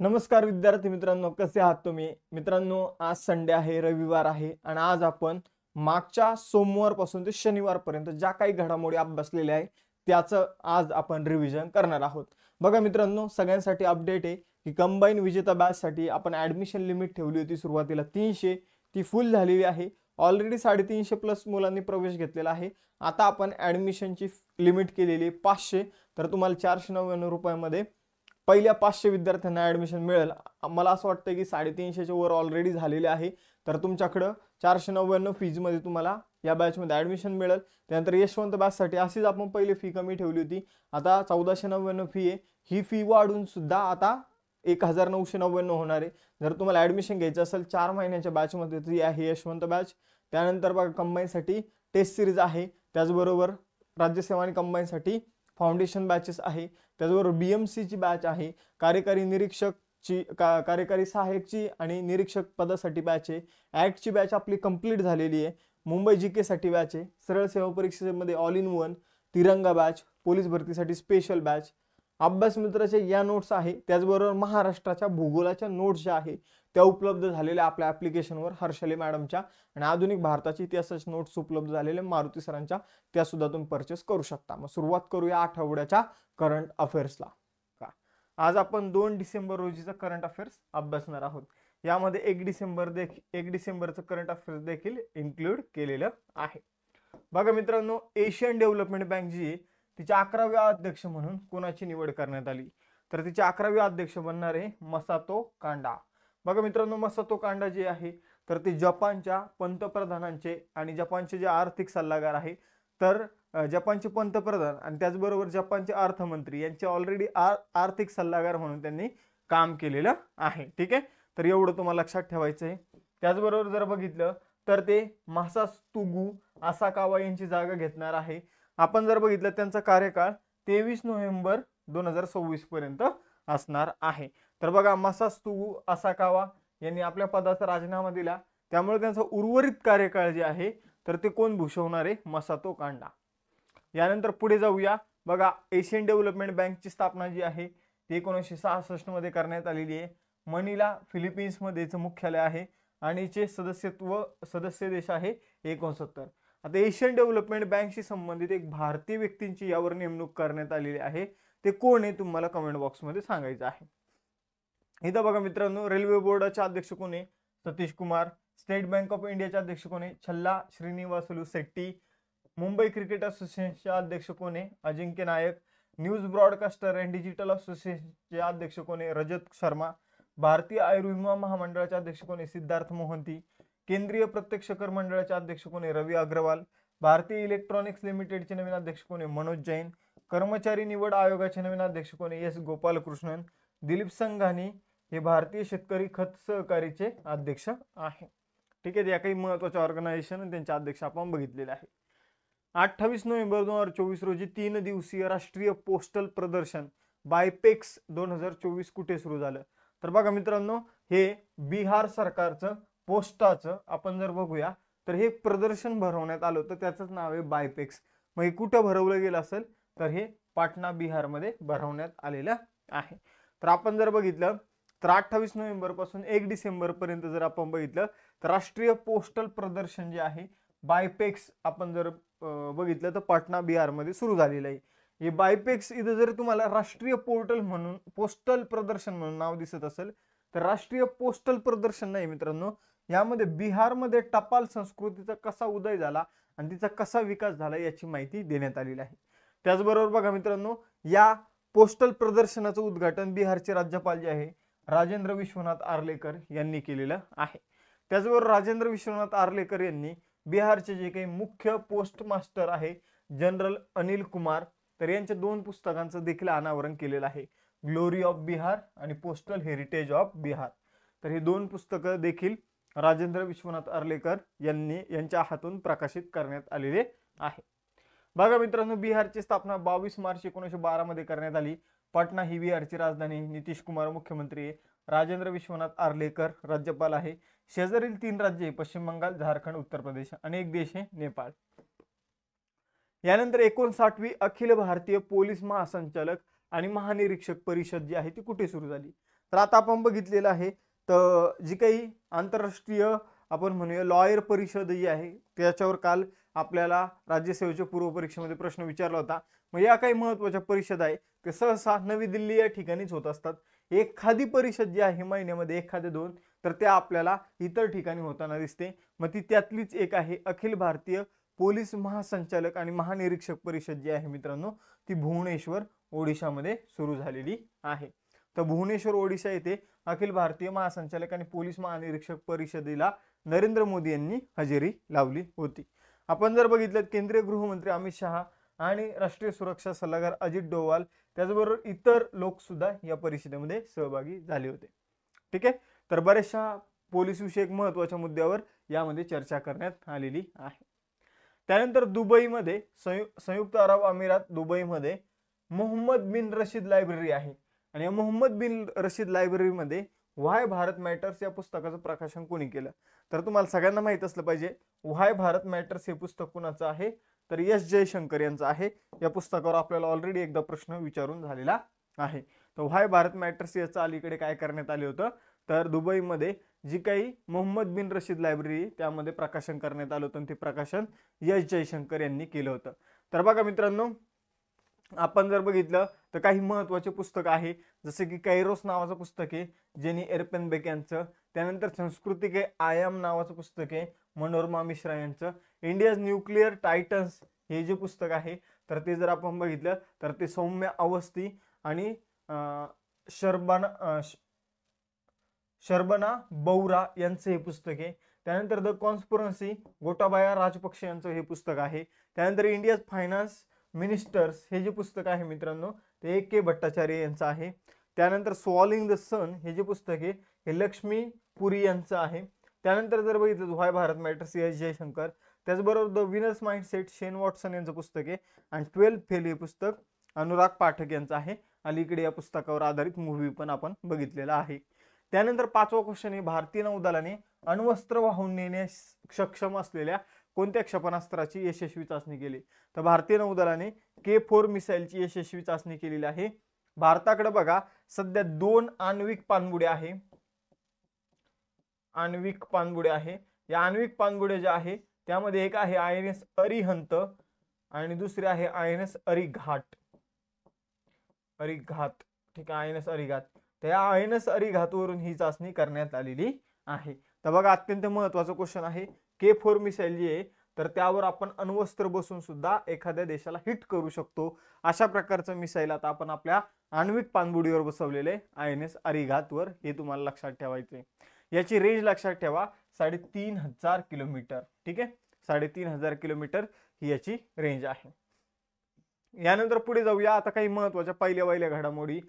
नमस्कार विद्यार्थी मित्रांनो, कसे आहात तुम्ही? मित्रांनो, आज संडे आहे, रविवार आहे आणि आज आपण मागच्या सोमवारपासून ते शनिवारपर्यंत ज्या काही घडामोडी अभ्यासलेल्या आहे त्याचं आज आपण रिव्हिजन करणार आहोत. बघा मित्रांनो, सगळ्यांसाठी अपडेट आहे की कंबाईन विजेता बॅचसाठी आपण ॲडमिशन लिमिट ठेवली होती सुरुवातीला 300, ती फुल झालेली आहे. ऑलरेडी 350 प्लस मुलांनी प्रवेश घेतलेला आहे. आता आपण ॲडमिशनची लिमिट केलेली 500, तर तुम्हाला 499 रुपयामध्ये पहिल्या 500 विद्यार्थ्यांना ॲडमिशन मिळेल. मला असं वाटतं की 350च्या वर ऑलरेडी झालेले आहे, तर तुमच्याकडं 499 फीजमध्ये तुम्हाला या बॅचमध्ये ॲडमिशन मिळेल. त्यानंतर यशवंत बॅचसाठी अशीच आपण पहिले फी कमी ठेवली होती, आता 1499 फी आहे. ही फी वाढून सुद्धा आता 1999 होणार आहे. जर तुम्हाला ॲडमिशन घ्यायचं असेल 4 महिन्याच्या बॅचमध्ये ती आहे यशवंत बॅच. त्यानंतर बघा कंबाईनसाठी टेस्ट सिरीज आहे, त्याचबरोबर राज्यसेवा आणि कंबाईनसाठी फाउंडेशन बॅचेस आहे, त्याचबरोबर BMCची बॅच आहे, कार्यकारी निरीक्षकची कार्यकारी सहाय्यकची आणि निरीक्षक पदासाठी बॅच आहे. ॲक्टची बॅच आपली कंप्लीट झालेली आहे. मुंबई GK साठी बॅच आहे. सरळ सेवा परीक्षेमध्ये ऑल इन वन, तिरंगा बॅच, पोलीस भरतीसाठी स्पेशल बॅच, अभ्यास मित्राचे या नोट्स आहे. त्याचबरोबर महाराष्ट्राच्या भूगोलाच्या नोट्स ज्या आहे त्या उपलब्ध झालेल्या आपल्या ॲप्लिकेशनवर हर्षले मॅडमच्या, आणि आधुनिक भारताची इतिहासाच्या नोट्स उपलब्ध झालेल्या मारुती सरांच्या, त्या सुद्धा तुम्ही परचेस करू शकता. मग सुरुवात करूया आठवड्याच्या करंट अफेअर्सला. आज आपण 2 डिसेंबर रोजीचा करंट अफेअर्स अभ्यासणार आहोत. यामध्ये 1 डिसेंबरचं करंट अफेअर्स देखील इन्क्लूड केलेलं आहे. बघा मित्रांनो, एशियन डेव्हलपमेंट बँक जी आहे तिच्या 11व्या अध्यक्ष म्हणून कोणाची निवड करण्यात आली, तर तिचे 11वे अध्यक्ष बनणार आहे मसातो कांडा. बघा मित्रांनो, मसातो कांडा जे आहे तर ते जपानच्या पंतप्रधानांचे आणि जपानचे जे आर्थिक सल्लागार आहे, तर जपानचे पंतप्रधान आणि त्याचबरोबर जपानचे अर्थमंत्री यांचे ऑलरेडी आर्थिक सल्लागार म्हणून त्यांनी काम केलेलं आहे. ठीक आहे, तर एवढं तुम्हाला लक्षात ठेवायचं आहे. त्याचबरोबर जर बघितलं तर ते मासात्सुगु असाकावा यांची जागा घेणार आहे. आपण जर बघितलं त्यांचा कार्यकाळ 23 नोव्हेंबर 2026 पर्यंत असणार आहे. तर बघा, मासात्सुगु असाकावा यांनी आपल्या पदाचा राजीनामा दिला, त्यामुळे त्यांचा उर्वरित कार्यकाळ जे आहे तर ते कोण भूषवणार आहे? मसातो कांडा. यानंतर पुढे जाऊया. बघा, एशियन डेव्हलपमेंट बँकची स्थापना जी आहे ती 1966 मध्ये करण्यात आलेली आहे. मनिला फिलिपिन्समध्ये याचं मुख्यालय आहे आणि चे सदस्य देश आहे 69. आता एशियन डेव्हलपमेंट बँकशी संबंधित एक भारतीय व्यक्तींची यावर नेमणूक करण्यात आलेली आहे. ते कोण आहे तुम्हाला कमेंट बॉक्समध्ये सांगायचं आहे. इथं बघा मित्रांनो, रेल्वे बोर्डाचे अध्यक्ष कोण आहे? Satish Kumar. State bank of इंडियाचे अध्यक्ष कोण आहे? छल्ला श्रीनिवासलू शेट्टी. मुंबई क्रिकेट असोसिएशनचे अध्यक्ष कोण आहे? अजिंक्य नायक. न्यूज ब्रॉडकास्टर अँड डिजिटल असोसिएशनचे अध्यक्ष कोण आहे? रजत शर्मा. भारतीय आयुर्विमा महामंडळाचे अध्यक्ष कोण आहे? सिद्धार्थ मोहंती. केंद्रीय प्रत्यक्ष कर मंडळाचे अध्यक्ष कोण आहे? रवी अग्रवाल. भारतीय इलेक्ट्रॉनिक्स लिमिटेडचे नवीन अध्यक्ष कोण आहे? मनोज जैन. कर्मचारी निवड आयोगाचे नवीन अध्यक्ष कोण आहे? एस गोपालकृष्णन. दिलीप संघानी हे भारतीय शेतकरी खत सहकारीचे अध्यक्ष आहे. ठीक आहे, या काही महत्वाच्या ऑर्गनायझेशन आणि त्यांचे अध्यक्ष आपण बघितलेले आहे. 28 नोव्हेंबर 2024 रोजी 3 दिवसीय राष्ट्रीय पोस्टल प्रदर्शन बायपेक्स 2024 कुठे सुरू झालं? तर बघा मित्रांनो, हे बिहार सरकारचं पोस्टाचं आपण जर बघूया तर हे प्रदर्शन भरवण्यात आलं होतं, त्याचंच नाव आहे बायपेक्स. मग हे कुठं भरवलं गेलं असेल तर हे पाटणा बिहारमध्ये भरवण्यात आलेलं आहे. तर आपण जर बघितलं तर 28 नोव्हेंबर पासून 1 डिसेंबर पर्यंत जर आपण बघितलं तर राष्ट्रीय पोस्टल प्रदर्शन जे आहे बायपेक्स आपण जर बघितलं तर पाटणा बिहारमध्ये सुरू झालेलं आहे. हे बायपेक्स इथं जर तुम्हाला राष्ट्रीय पोस्टल प्रदर्शन म्हणून नाव दिसत असेल तर राष्ट्रीय पोस्टल प्रदर्शन नाही मित्रांनो. यामध्ये बिहारमध्ये टपाल संस्कृतीचा कसा उदय झाला आणि तिचा कसा विकास झाला याची माहिती देण्यात आलेली आहे. त्याचबरोबर बघा मित्रांनो, या पोस्टल प्रदर्शनाचं उद्घाटन बिहारचे राज्यपाल जे आहे राजेंद्र विश्वनाथ आर्लेकर यांनी केलेलं आहे. त्याचबरोबर राजेंद्र विश्वनाथ आर्लेकर यांनी बिहारचे जे काही मुख्य पोस्ट मास्टर आहे जनरल अनिल कुमार, तर यांच्या 2 पुस्तकांचं देखील अनावरण केलेलं आहे, ग्लोरी ऑफ बिहार आणि पोस्टल हेरिटेज ऑफ बिहार. तर हे 2 पुस्तकं देखील राजेंद्र विश्वनाथ आर्लेकर यांच्या हातून प्रकाशित करण्यात आलेले आहे. बघा मित्रांनो, बिहारची स्थापना 22 मार्च 1912 मध्ये करण्यात आली. पाटणा ही बिहारची राजधानी. नितीश कुमार मुख्यमंत्री आहे. राजेंद्र विश्वनाथ आर्लेकर राज्यपाल आहे. शेजारील 3 राज्ये पश्चिम बंगाल, झारखंड, उत्तर प्रदेश आणि एक देश आहे नेपाळ. यानंतर 59वी अखिल भारतीय पोलीस महासंचालक आणि महानिरीक्षक परिषद जी आहे ती कुठे सुरू झाली? तर आता आपण बघितलेलं आहे, तर जी काही आंतरराष्ट्रीय आपण म्हणूया लॉयर परिषद जी आहे त्याच्यावर काल आपल्याला राज्यसेवेच्या पूर्व परीक्षेमध्ये प्रश्न विचारला होता. मग या काही महत्त्वाच्या परिषद आहे ते सहसा नवी दिल्ली या ठिकाणीच होत असतात. एखादी परिषद जी आहे महिन्यामध्ये एखादे दोन, तर त्या आपल्याला इतर ठिकाणी होताना दिसते. मग ती त्यातलीच एक आहे अखिल भारतीय पोलीस महासंचालक आणि महानिरीक्षक परिषद जी आहे मित्रांनो, ती भुवनेश्वर ओडिशामध्ये सुरू झालेली आहे. तर भुवनेश्वर ओडिशा येथे अखिल भारतीय महासंचालक आणि पोलीस महानिरीक्षक परिषदेला नरेंद्र मोदी यांनी हजेरी लावली होती. आपण जर बघितलं केंद्रीय गृहमंत्री अमित शहा आणि राष्ट्रीय सुरक्षा सल्लागार अजित डोवाल त्याचबरोबर इतर लोक सुद्धा या परिषदेमध्ये सहभागी झाले होते. ठीक आहे, तर बऱ्याचशा पोलीस विषयक महत्त्वाच्या मुद्द्यावर यामध्ये चर्चा करण्यात आलेली आहे. त्यानंतर दुबईमध्ये संयुक्त अरब अमिरात दुबईमध्ये मोहम्मद बिन रशीद लायब्ररी आहे आणि या मोहम्मद बिन रशीद लायब्ररीमध्ये व्हाय भारत मॅटर्स या पुस्तकाचं प्रकाशन कोणी केलं? तर तुम्हाला सगळ्यांना माहित असलं पाहिजे व्हाय भारत मॅटर्स हे पुस्तक कुणाचं आहे? तर एस जयशंकर यांचं आहे. या पुस्तकावर आपल्याला ऑलरेडी एकदा प्रश्न विचारून झालेला आहे. तर व्हाय भारत मॅटर्स याचं अलीकडे काय करण्यात आले होतं, तर दुबईमध्ये जी काही मोहम्मद बिन रशीद लायब्ररी त्यामध्ये प्रकाशन करण्यात आलं होतं, ते प्रकाशन एस जयशंकर यांनी केलं होतं. तर बघा मित्रांनो, आपण जर बघितलं तर काही महत्त्वाचे पुस्तक आहे, जसे की कैरोस नावाचं पुस्तक आहे जेनी एरपेनबेक यांचं. त्यानंतर संस्कृतिक आयाम नावाचं पुस्तक आहे मनोरमा मिश्रा यांचं. इंडियाज न्यूक्लिअर टायटन्स हे जे पुस्तक आहे तर ते जर आपण बघितलं तर ते सौम्य अवस्थी आणि शर्बना बौरा यांचं हे पुस्तक आहे. त्यानंतर द कॉन्स्पिरन्सी गोटाबाया राजपक्षे यांचं हे पुस्तक आहे. त्यानंतर इंडियाज फायनान्स मिनिस्टर्स हे जे पुस्तक आहे मित्रांनो ते के भट्टाचार्य यांचं आहे. त्यानंतर स्वॉलिंग द सन हे जे पुस्तक आहे हे लक्ष्मी पुरी यांचं आहे. त्यानंतर जर बघितलं व्हाय भारत मॅटर्स एस जयशंकर. त्याचबरोबर द विनर्स माइंडसेट शेन वॉटसन यांचं पुस्तक आहे आणि 12 फेल हे पुस्तक अनुराग पाठक यांचं आहे. अलीकडे या पुस्तकावर आधारित मूव्ही पण आपण बघितलेला आहे. त्यानंतर 5वा क्वेश्चन आहे, भारतीय नौदलाने अण्वस्त्र वाहून नेण्यास सक्षम असलेल्या कोणत्या क्षेपणास्त्राची यशस्वी चाचणी केली? तर भारतीय नौदलाने K4 मिसाईलची यशस्वी चाचणी केलेली आहे. भारताकडे बघा सध्या 2 आण्विक पाणबुड्या आहे. या आण्विक पाणबुड्या ज्या आहे त्यामध्ये एक आहे INS अरिहंत आणि दुसरी आहे INS अरिघाट. ठीक आहे, INS अरिघात. त्या INS अरिघातवरून ही चाचणी करण्यात आलेली आहे. तर बघा अत्यंत महत्त्वाचा क्वेश्चन आहे. K4 मिसाईल जी आहे तर त्यावर आपण अण्वस्त्र बसून सुद्धा एखाद्या देशाला हिट करू शकतो. अशा प्रकारचं मिसाईल आता आपण आपल्या आण्विक पाणबुडीवर बसवलेले INS अरिघातवर, हे तुम्हाला लक्षात ठेवायचे. याची रेंज लक्षात ठेवा 3500 किलोमीटर. ठीक आहे, 3500 किलोमीटर ही याची रेंज आहे. यानंतर पुढे जाऊया. आता काही महत्त्वाच्या पहिल्या घडामोडी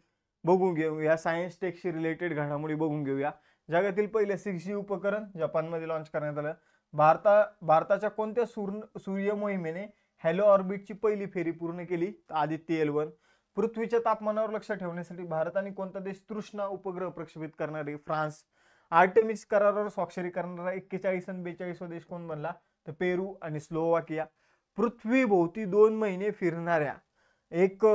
बघून घेऊया. सायन्स टेकशी रिलेटेड घडामोडी बघून घेऊया. जगातील पहिले 6G उपकरण जपानमध्ये लॉन्च करण्यात आलं. भारताच्या कोणत्या सूर्य मोहिमेने हॅलो ऑर्बिटची पहिली फेरी पूर्ण केली? आदित्य L1. पृथ्वीच्या तापमानावर लक्ष ठेवण्यासाठी भारताने कोणता देश तृष्णा उपग्रह प्रक्षेपित करणारे? फ्रान्स. आर्टेमिस करारावर स्वाक्षरी करणारा 41 आणि 42 देश कोण बनला? तर पेरू आणि स्लोवाकिया. पृथ्वीभोवती 2 महिने फिरणाऱ्या एक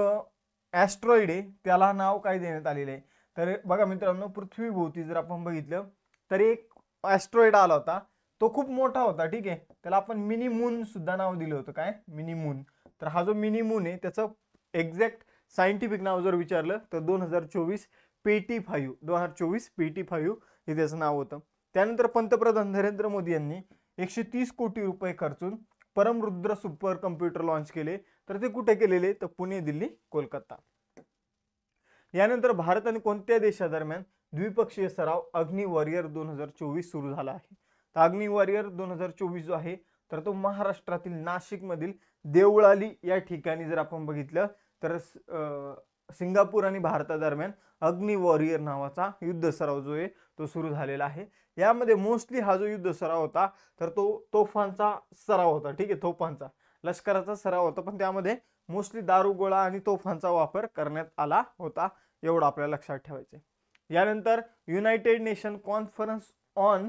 ॲस्ट्रॉइड आहे त्याला नाव काय देण्यात आलेलं आहे? तर बघा मित्रांनो, पृथ्वीभोवती जर आपण बघितलं तर एक ॲस्ट्रॉइड आला होता, तो खूप मोठा होता. ठीक आहे, त्याला आपण मिनी मून सुद्धा नाव दिलं होतं. काय? Mini moon. तर हा जो मिनी मून आहे त्याचं एक्झॅक्ट सायंटिफिक नाव जर विचारलं तर 2024 PT5 हे त्याचं नाव होतं. त्यानंतर पंतप्रधान नरेंद्र मोदी यांनी 130 कोटी रुपये खर्चून परमरुद्र सुपर कम्प्युटर लॉन्च केले. तर ते कुठे केलेले? तर पुणे, दिल्ली, कोलकाता. यानंतर भारत आणि कोणत्या देशादरम्यान द्विपक्षीय सराव अग्नि वॉरियर 2024 सुरू झाला आहे? तर अग्नि वॉरियर 2024 जो आहे तर तो महाराष्ट्रातील नाशिक मधील देवळाली या ठिकाणी जर आपण बघितलं तर सिंगापूर आणि भारतादरम्यान अग्नि वॉरियर नावाचा युद्ध सराव जो आहे तो सुरू झालेला आहे. यामध्ये मोस्टली हा जो युद्ध सराव होता तर तो तोफांचा सराव होता. ठीक आहे, तोफांचा लष्कराचा सराव होता, पण त्यामध्ये मोस्टली दारुगोळा आणि तोफांचा वापर करण्यात आला होता. एवढं आपल्याला लक्षात ठेवायचं. यानंतर युनायटेड नेशन कॉन्फरन्स ऑन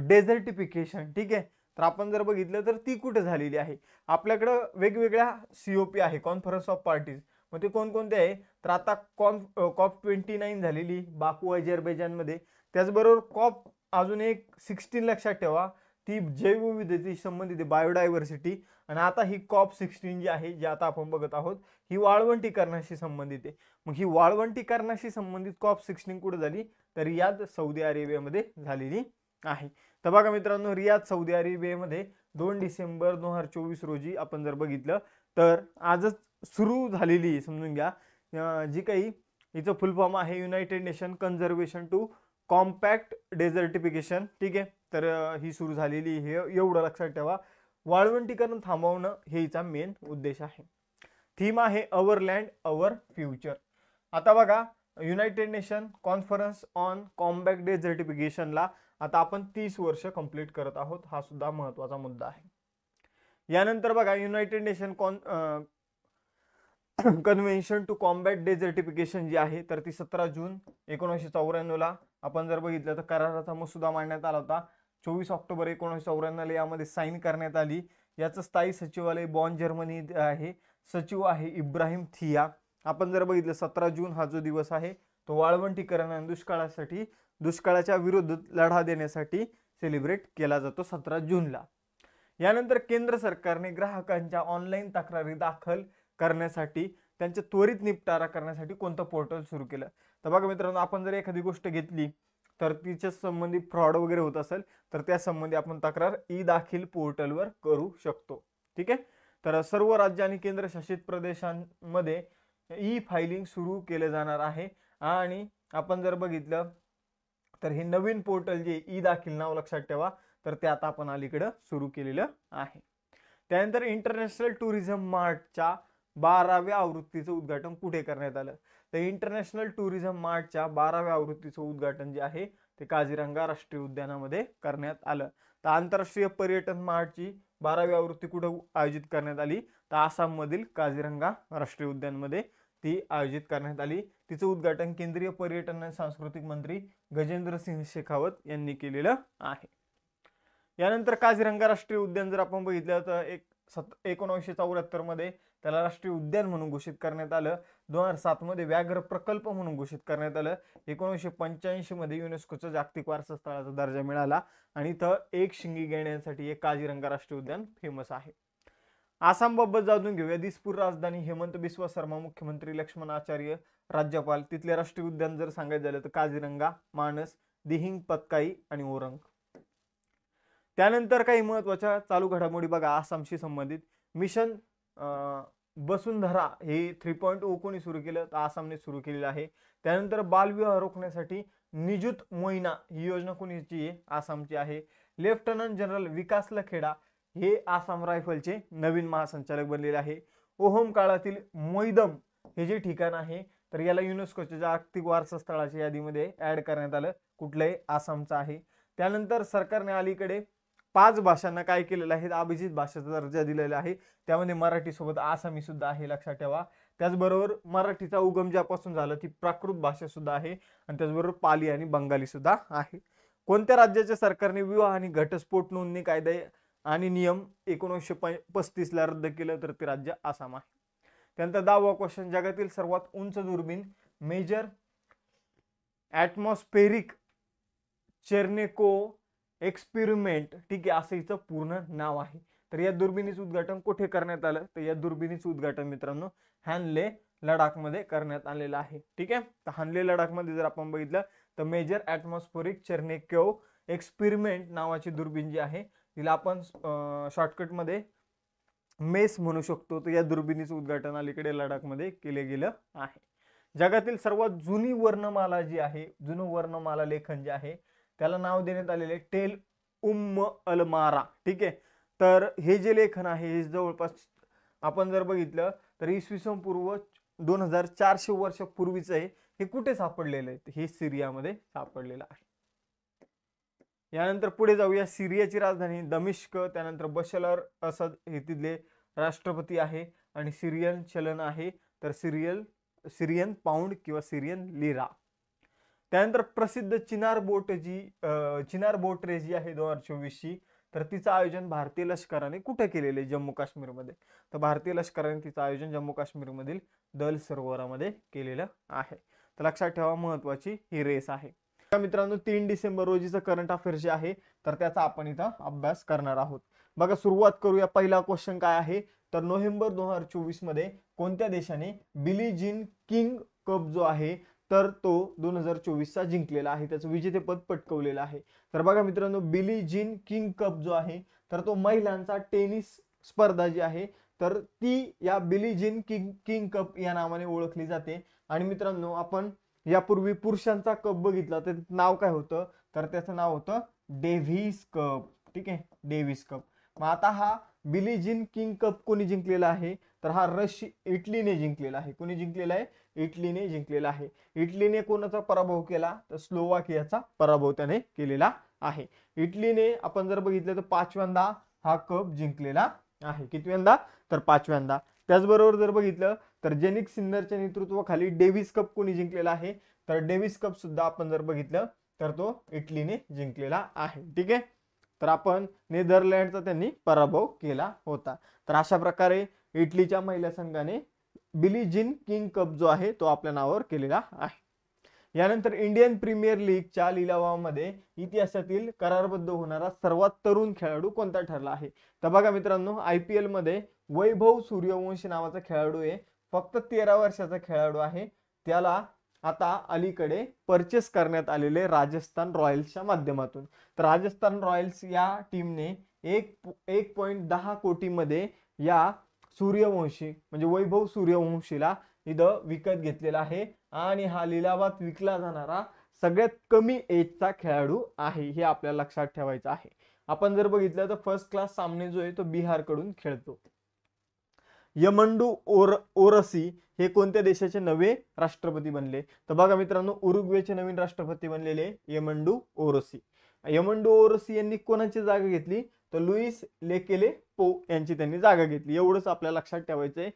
डेझर्टिफिकेशन. ठीक आहे, तर आपण जर बघितलं तर ती कुठे झालेली आहे? आपल्याकडं वेगवेगळ्या COP आहे, कॉन्फरन्स ऑफ पार्टीज, मग ते कोणकोणते आहे, तर आता COP29 झालेली बाकू अझरबैजानमध्ये. त्याचबरोबर अजून एक 16 लक्षात ठेवा, ती जैवविविधतेशी संबंधित आहे, बायोडायव्हर्सिटी. आणि आता ही COP16 जी आहे, जी आता आपण बघत आहोत, ही वाळवंटीकरणाशी संबंधित आहे. मग ही वाळवंटीकरणाशी संबंधित COP16 कुठे झाली, तर रियाद सौदी अरेबियामध्ये झालेली आहे. तर बघा मित्रांनो, रियाद सौदी अरेबियामध्ये 2 डिसेंबर 2024 रोजी आपण जर बघितलं तर आजच सुरू झालेली, समजून घ्या, जी काही हिचं फुल फॉर्म आहे united nation conservation to compact desertification. ठीक आहे, तर ही सुरू झालेली, हे एवढं लक्षात ठेवा. वाळवंटीकरण थांबवणं हे हिचा मेन उद्देश आहे. थीम आहे अवर लँड अवर फ्युचर. आता बघा, united nation conference on combat डेझर्टिफिकेशनला आता आपण 30 वर्ष कंप्लीट करत आहोत. हा सुद्धा महत्वाचा मुद्दा आहे. यानंतर बघा, united nation convention to combat desertification जी आहे, तर ती 17 जून 1994 ला आपण जर बघितलं तर कराराचा मसुदा मांडण्यात आला होता. 24 ऑक्टोबर 1994 ला यामध्ये साईन करण्यात आली. याचं स्थायी सचिवालय बॉन जर्मनी आहे. सचिव आहे इब्राहिम थिया. आपण जर बघितलं 17 जून हा जो दिवस आहे तो वाळवंटीकरण आणि दुष्काळाच्या विरोधात लढा देण्यासाठी सेलिब्रेट केला जातो 17 जूनला. यानंतर केंद्र सरकारने ग्राहकांच्या ऑनलाईन तक्रारी दाखल करण्यासाठी, त्यांचे त्वरित निपटारा करण्यासाठी कोणतं पोर्टल सुरू केलं. तर बघा मित्रांनो, आपण जर एखादी गोष्ट घेतली तर तिच्या संबंधी फ्रॉड वगैरे होत असेल तर त्या संबंधी आपण तक्रार ई दाखील पोर्टलवर करू शकतो. ठीक आहे, तर सर्व राज्य आणि केंद्रशासित प्रदेशांमध्ये ई फायलिंग सुरू केले जाणार आहे. आणि आपण जर बघितलं तर हे नवीन पोर्टल जे ई दाखील नाव लक्षात ठेवा, तर ते आता आपण अलीकडे सुरू केलेलं आहे. त्यानंतर इंटरनॅशनल टुरिझम मार्टच्या 12व्या आवृत्तीचं उद्घाटन कुठे करण्यात आलं. तर इंटरनॅशनल टुरिझम मार्टच्या 12व्या आवृत्तीचं उद्घाटन जे आहे ते काझीरंगा राष्ट्रीय उद्यानामध्ये करण्यात आलं. तर आंतरराष्ट्रीय पर्यटन मार्टची 12वी आवृत्ती कुठे आयोजित करण्यात आली, तर आसाम मधील काझीरंगा राष्ट्रीय उद्यानमध्ये ती आयोजित करण्यात आली. तिचं उद्घाटन केंद्रीय पर्यटन आणि सांस्कृतिक मंत्री गजेंद्र सिंह शेखावत यांनी केलेलं आहे. यानंतर काझीरंगा राष्ट्रीय उद्यान जर आपण बघितलं तर 1974 मध्ये त्याला राष्ट्रीय उद्यान म्हणून घोषित करण्यात आलं. 2007 मध्ये व्याघ्र प्रकल्प म्हणून घोषित करण्यात आलं. 1985 मध्ये युनेस्कोचा जागतिक वारसा स्थळाचा दर्जा मिळाला. आणि इथं एक शिंगी गेंड्यांसाठी एक काझीरंगा राष्ट्रीय उद्यान फेमस आहे. आसामबाबत जाणून घेऊया. दिसपूर राजधानी हेमंत बिस्वा शर्मा मुख्यमंत्री, लक्ष्मण आचार्य राज्यपाल. तिथले राष्ट्रीय उद्यान जर सांगायचं झालं तर काझीरंगा, मानस, दिहिंग पत्काई आणि ओरंग. त्यानंतर काही महत्वाच्या चालू घडामोडी बघा आसामशी संबंधित. मिशन वसुंधरा हे 3.0 कोणी सुरू केलं, तर आसामने सुरू केलेलं आहे. त्यानंतर बालविवाह रोखण्यासाठी निजुत मोहिना ही योजना कोणीची आहे, आसामची आहे. लेफ्टनंट जनरल विकास लखेडा हे आसाम रायफलचे नवीन महासंचालक बनलेले आहे. ओहोम काळातील मोईदम हे जे ठिकाण आहे तर याला युनेस्कोच्या जागतिक वारसा स्थळाच्या यादीमध्ये ऍड करण्यात आलं. कुठलंही आसामचं आहे. त्यानंतर सरकारने अलीकडे 5 भाषांना काय केलेलं आहे, अभिजित भाषेचा दर्जा दिलेला आहे. त्यामध्ये मराठी सोबत आसामी सुद्धा आहे, लक्षात ठेवा. त्याचबरोबर मराठीचा उगम ज्यापासून झाला ती प्राकृत भाषा सुद्धा आहे. आणि त्याचबरोबर पाली आणि बंगाली सुद्धा आहे. कोणत्या राज्याच्या सरकारने विवाह आणि घटस्फोट नोंदणी कायदे आणि नियम 1935 ला रद्द केलं, तर ते राज्य आसाम आहे. त्यानंतर 10वा क्वेश्चन, जगातील सर्वात उंच दुर्बीण मेजर ॲटमॉस्फेरिक चेर्नेको एक्सपेरिमेंट, ठीक आहे, असं हिचं पूर्ण नाव आहे. तर या दुर्बिणीचं उद्घाटन कुठे करण्यात आलं, तर या दुर्बिणीचं उद्घाटन मित्रांनो हानले लडाख मध्ये करण्यात आलेलं आहे. ठीक आहे, तर हानले लडाख मध्ये जर आपण बघितलं तर मेजर ॲटमॉस्फेरिक चेर्नेको एक्सपेरिमेंट नावाची दुर्बीण जी आहे तिला आपण शॉर्टकट मध्ये मेस म्हणू शकतो. तर या दुर्बिणीचं उद्घाटन अलीकडे लडाख मध्ये केले गेलं आहे. जगातील सर्वात जुनी वर्णमाला जी आहे, जुनं वर्णमाला लेखन जे आहे त्याला नाव देण्यात आलेले टेल अलमारा. ठीक आहे, तर हे जे लेखन आहे हे जवळपास आपण जर बघितलं तर इसवी सन पूर्व 2400 वर्षापूर्वीच आहे. हे कुठे सापडलेलं आहे, हे सिरियामध्ये सापडलेलं आहे. यानंतर पुढे जाऊया. सिरियाची राजधानी दमिश्क, त्यानंतर बशर असद हे तिथले राष्ट्रपती आहे. आणि सिरियन चलन आहे तर सिरियन पाऊंड किंवा सिरियन लिरा. त्यानंतर प्रसिद्ध चिनार बोट रेस जी आहे 2024 ची, तर तिचं आयोजन भारतीय लष्कराने कुठे केलेले जम्मू काश्मीरमध्ये. तर भारतीय लष्कराने तिचं आयोजन जम्मू काश्मीरमधील दल सरोवरामध्ये केलेलं आहे. तर लक्षात ठेवा महत्वाची ही रेस आहे. मित्रांनो 3 डिसेंबर रोजीचं करंट अफेअर्स जे आहे तर त्याचा आपण इथं अभ्यास करणार आहोत. बघा सुरुवात करूया. पहिला क्वेश्चन काय आहे तर नोव्हेंबर 2024 मध्ये कोणत्या देशाने बिली जीन किंग कप जो आहे तर तो 2024 चा जिंकलेला आहे, त्याचं विजेतेपद पटकवलेलं आहे. तर बघा मित्रांनो बिली जीन किंग कप जो आहे तर तो महिलांचा टेनिस स्पर्धा जी आहे तर ती या बिली जीन किंग कप या नावाने ओळखली जाते. आणि मित्रांनो आपण यापूर्वी पुरुषांचा कप बघितला तर नाव काय होतं तर त्याचं नाव होतं डेव्हिस कप. ठीक आहे, डेव्हिस कप. मग आता हा बिली जीन किंग कप कोणी जिंकलेला आहे तर हा इटलीने जिंकलेला आहे. कोणी जिंकलेला आहे? इटलीने जिंकलेला आहे. इटलीने कोणाचा पराभव केला तर स्लोवाकियाचा पराभव त्याने केलेला आहे. इटलीने आपण जर बघितलं तर 5व्यांदा हा कप जिंकलेला आहे. कितव्यांदा तर 5व्यांदा. त्याचबरोबर जर बघितलं तर जेनिक सिन्नरच्या नेतृत्वाखाली डेव्हिस कप कोणी जिंकलेला आहे तर डेव्हिस कप सुद्धा आपण जर बघितलं तर तो इटलीने जिंकलेला आहे. ठीक आहे, तर आपण नेदरलँडचा त्यांनी पराभव केला होता. तर अशा प्रकारे इटलीच्या महिला संघाने बिली जीन किंग कप जो आहे तो आपल्या नावावर केलेला आहे. यानंतर इंडियन प्रीमियर लीगच्या लिलावामध्ये इतिहासातील करारबद्ध होणारा सर्वात तरुण खेळाडू कोणता ठरला आहे. तर बघा मित्रांनो IPL मध्ये वैभव सूर्यवंशी नावाचा खेळाडू आहे. फक्त 13 वर्षाचा खेळाडू आहे. त्याला आता अलीकडे परचेस करण्यात आलेले राजस्थान रॉयल्सच्या माध्यमातून. तर राजस्थान रॉयल्स या टीमने 1.10 कोटी मध्ये या सूर्यवंशी म्हणजे वैभव सूर्यवंशीला इथं विकत घेतलेला आहे. आणि हा लिलावात विकला जाणारा सगळ्यात कमी एजचा खेळाडू आहे, हे आपल्याला लक्षात ठेवायचं आहे. आपण जर बघितलं तर फर्स्ट क्लास सामने जो आहे तो बिहारकडून खेळतो. यमंडू ओरसी हे कोणत्या देशाचे नवे राष्ट्रपती बनले. तर बघा मित्रांनो उरुग्वेचे नवीन राष्ट्रपती बनलेले यमंडू ओरसी. यमंडू ओरसी यांनी कोणाची जागा घेतली तर लुईस लेकेले पो यांची त्यांनी जागा घेतली. एवढंच आपल्याला लक्षात ठेवायचंय.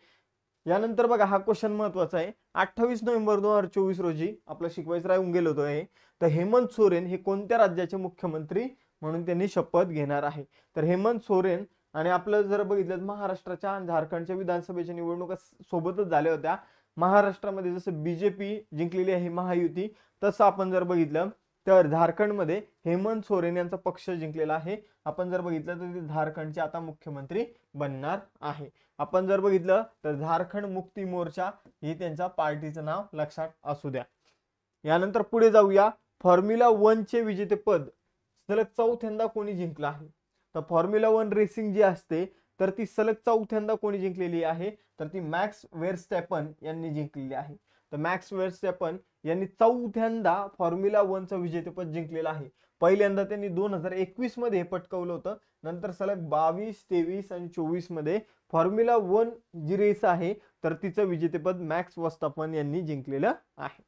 यानंतर बघा हा क्वेश्चन महत्वाचा आहे. 28 नोव्हेंबर 2024 रोजी आपलं शिकवायचं राहून गेलो होतो आहे तर हेमंत सोरेन हे कोणत्या राज्याचे मुख्यमंत्री म्हणून त्यांनी शपथ घेणार आहे. तर हेमंत सोरेन आणि आपलं जर बघितलं महाराष्ट्राच्या आणि झारखंडच्या विधानसभेच्या निवडणुका सोबतच झाल्या होत्या. महाराष्ट्रामध्ये जसं BJP जिंकलेली आहे महायुती, तसं आपण जर बघितलं तर झारखंडमध्ये हेमंत सोरेन यांचा पक्ष जिंकलेला आहे. आपण जर बघितलं तर ते झारखंडचे आता मुख्यमंत्री बनणार आहे. आपण जर बघितलं तर झारखंड मुक्ती मोर्चा हे त्यांच्या पार्टीचं नाव लक्षात असू द्या. यानंतर पुढे जाऊया. फॉर्म्युला 1 चे विजेतेपद सलग चौथ्यांदा कोणी जिंकलं आहे. तर फॉर्म्युला 1 रेसिंग जी असते तर ती सलग चौथ्यांदा कोणी जिंकलेली आहे तर ती मॅक्स व्हेरस्टॅपन यांनी जिंकलेली आहे. तर मॅक्स व्हेरस्टॅपन यांनी चौथ्यांदा फॉर्म्युला 1 चं विजेतेपद जिंकलेलं आहे. पहिल्यांदा त्यांनी 2021 मध्ये पटकवलं होतं. नंतर सलग 22, 23 आणि 24 मध्ये फॉर्म्युला 1 जी रेस आहे तर तिचं विजेतेपद मॅक्स वर्स्टॅपन यांनी जिंकलेलं आहे.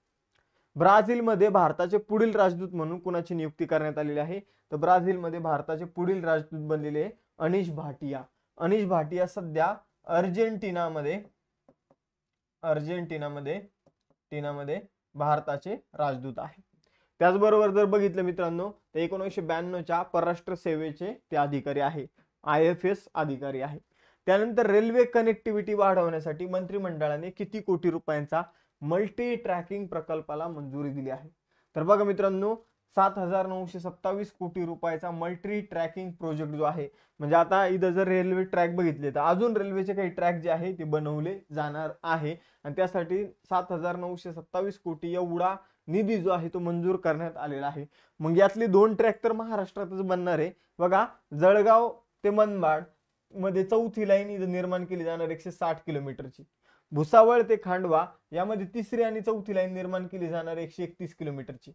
ब्राझीलमध्ये भारताचे पुढील राजदूत म्हणून कुणाची नियुक्ती करण्यात आलेली आहे. तर ब्राझीलमध्ये भारताचे पुढील राजदूत बनलेले अनिश भाटिया. अनिश भाटिया सध्या अर्जेंटिनामध्ये भारताचे राजदूत आहे. त्याचबरोबर जर बघितलं मित्रांनो तर 1992च्या परराष्ट्र सेवेचे ते अधिकारी आहे, IFS अधिकारी आहे. त्यानंतर रेल्वे कनेक्टिव्हिटी वाढवण्यासाठी मंत्रिमंडळाने किती कोटी रुपयांचा मल्टी ट्रॅकिंग प्रकल्पाला मंजुरी दिली आहे. तर बघा मित्रांनो 7,927 कोटी रुपयाचा मल्टी ट्रॅकिंग प्रोजेक्ट जो आहे, म्हणजे आता इथं जर रेल्वे ट्रॅक बघितले तर अजून रेल्वेचे काही ट्रॅक जे आहे ते बनवले जाणार आहे आणि त्यासाठी 7,927 कोटी एवढा निधी जो आहे तो मंजूर करण्यात आलेला आहे. मग यातले 2 ट्रॅक तर महाराष्ट्रातच बनणार आहे. बघा जळगाव ते मनमाड मध्ये चौथी लाईन इथं निर्माण केली जाणार 160 किलोमीटरची. भुसावळ ते खांडवा यामध्ये तिसरी आणि चौथी लाईन निर्माण केली जाणार 131 किलोमीटरची.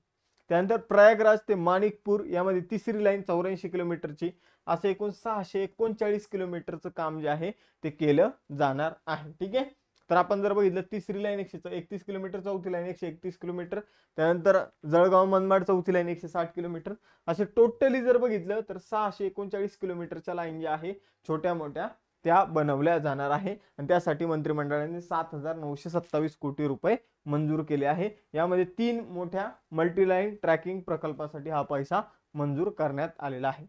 त्यानंतर प्रयागराज ते माणिकपूर यामध्ये तिसरी लाईन 84 किलोमीटरची. असं एकूण 639 किलोमीटरचं काम जे आहे ते केलं जाणार आहे. ठीक आहे, तर आपण जर बघितलं तिसरी लाईन 131 किलोमीटर, चौथी लाईन 131 किलोमीटर, त्यानंतर जळगाव मनमाड चौथी लाईन 160 किलोमीटर, असे टोटली जर बघितलं तर 639 किलोमीटरच्या लाईन ज्या आहे छोट्या मोठ्या त्या बनवल्या जाणार आहे. आणि त्यासाठी मंत्रिमंडळाने 7,927 कोटी रुपये मंजूर केले आहे. यामध्ये 3 मोठ्या मल्टीलाईन ट्रॅकिंग प्रकल्पासाठी हा पैसा मंजूर करण्यात आलेला आहे.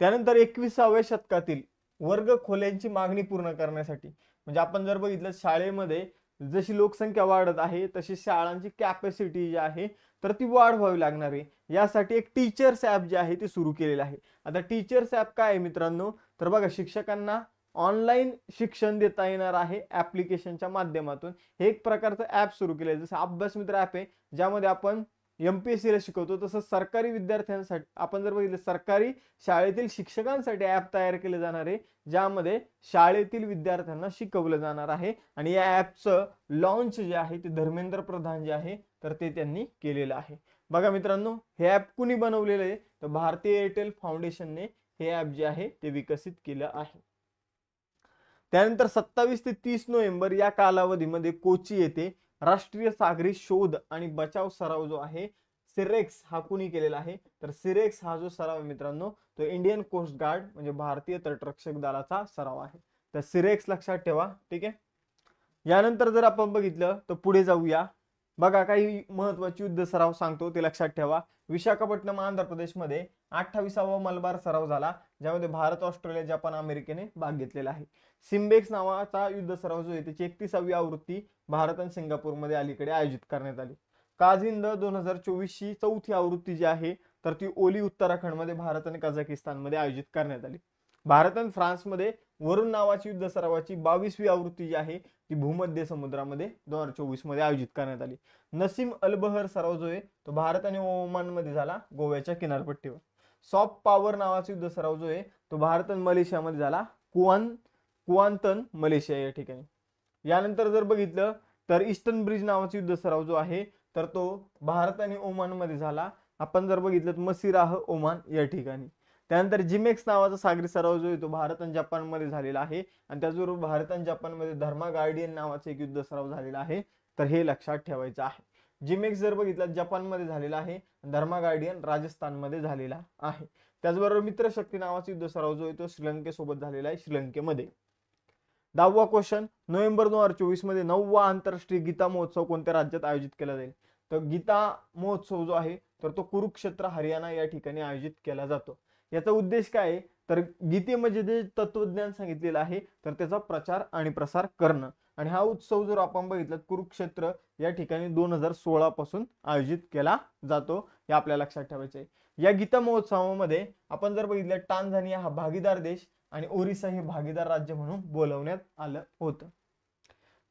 त्यानंतर 21व्या शतकातील वर्ग खोल्यांची मागणी पूर्ण करण्यासाठी, म्हणजे आपण जर बघितलं शाळेमध्ये जशी लोकसंख्या वाढत आहे तशी शाळांची कॅपॅसिटी जी आहे तर ती वाढवावी लागणार आहे. यासाठी एक टीचर्स ॲप जे आहे ते सुरू केलेलं आहे. आता टीचर्स ॲप काय आहे मित्रांनो, तर बघा शिक्षकांना ऑनलाईन शिक्षण देता येणार आहे ऍप्लिकेशनच्या माध्यमातून. हे एक प्रकारचं ॲप सुरू केलं आहे, जसं अभ्यास मित्र ॲप आहे ज्यामध्ये आपण MPSC ला शिकवतो, तसं सरकारी विद्यार्थ्यांसाठी आपण जर बघितलं सरकारी शाळेतील शिक्षकांसाठी ॲप तयार केले जाणार आहे ज्यामध्ये शाळेतील विद्यार्थ्यांना शिकवलं जाणार आहे. आणि या ॲपचं लॉन्च जे आहे ते धर्मेंद्र प्रधान जे आहे तर ते त्यांनी केलेलं आहे. बघा मित्रांनो, हे ॲप कुणी बनवलेलं आहे, तर भारतीय एअरटेल फाउंडेशनने हे ॲप जे आहे ते विकसित केलं आहे. त्यानंतर 27 ते 30 नोव्हेंबर या कालावधीमध्ये कोची येथे राष्ट्रीय सागरी शोध आणि बचाव सराव जो आहे सिरेक्स हा कुणी केलेला आहे, तर सिरेक्स हा जो सराव आहे मित्रांनो तो इंडियन कोस्ट गार्ड म्हणजे भारतीय तटरक्षक दलाचा सराव आहे. तर सिरेक्स लक्षात ठेवा. ठीक आहे. यानंतर जर आपण बघितलं तर पुढे जाऊया. बघा काही महत्वाची युद्ध सराव सांगतो ते लक्षात ठेवा. विशाखापट्टणम आंध्र प्रदेशमध्ये 28वा मलबार सराव झाला ज्यामध्ये भारत, ऑस्ट्रेलिया, जपान, अमेरिकेने भाग घेतलेला आहे. सिम्बेक्स नावाचा युद्ध सराव जो आहे त्याची 31वी आवृत्ती भारत आणि सिंगापूरमध्ये अलीकडे आयोजित करण्यात आली. काझिंद 2024ची 4थी आवृत्ती जी आहे तर ती ओली उत्तराखंडमध्ये भारत आणि कझाकिस्तानमध्ये आयोजित करण्यात आली. भारत आणि फ्रान्समध्ये वरुण नावाची युद्ध सरावाची 22वी आवृत्ती जी आहे ती भूमध्य समुद्रामध्ये 2024 मध्ये आयोजित करण्यात आली. नसीम अलबहर सराव जो आहे तो भारत आणि ओमान मध्ये झाला गोव्याच्या किनारपट्टीवर. सॉफ्ट पॉवर नावाचा युद्ध सराव जो आहे तो भारत आणि मलेशियामध्ये झाला कुआंतन मलेशिया या ठिकाणी. यानंतर जर बघितलं तर ईस्टर्न ब्रिज नावाचा युद्ध सराव जो आहे तर तो भारत आणि ओमान मध्ये झाला. आपण जर बघितलं तर मसिराह ओमान या ठिकाणी. त्यानंतर जिमेक्स नावाचा सागरी सराव जो आहे तो भारत आणि जपान मध्ये झालेला आहे आणि त्याचबरोबर भारत आणि जपान मध्ये धर्मा गार्डियन नावाचा एक युद्ध सराव झालेला आहे. तर हे लक्षात ठेवायचं आहे. जिमेक्स जर बघितलं जपान मध्ये झालेला आहे, धर्मा गार्डियन राजस्थान मध्ये झालेला आहे. त्याचबरोबर मित्रशक्ती नावाचा युद्ध सराव जो आहे तो श्रीलंकेसोबत झालेला आहे श्रीलंकेमध्ये. 10वा क्वेश्चन, नोव्हेंबर 2024 मध्ये 9वा आंतरराष्ट्रीय गीता महोत्सव कोणत्या राज्यात आयोजित केला जाईल, तर गीता महोत्सव जो आहे तर तो कुरुक्षेत्र हरियाणा या ठिकाणी आयोजित केला जातो. याचा उद्देश काय आहे, तर गीतेमध्ये जे तत्वज्ञान सांगितलेलं आहे तर त्याचा प्रचार आणि प्रसार करणं. आणि हा उत्सव जर आपण बघितलं कुरुक्षेत्र या ठिकाणी 2016 पासून आयोजित केला जातो, हे आपल्याला लक्षात ठेवायचं आहे. या गीता महोत्सवामध्ये आपण जर बघितलं टांझानिया हा भागीदार देश आणि ओरिसा हे भागीदार राज्य म्हणून बोलवण्यात आलं होतं.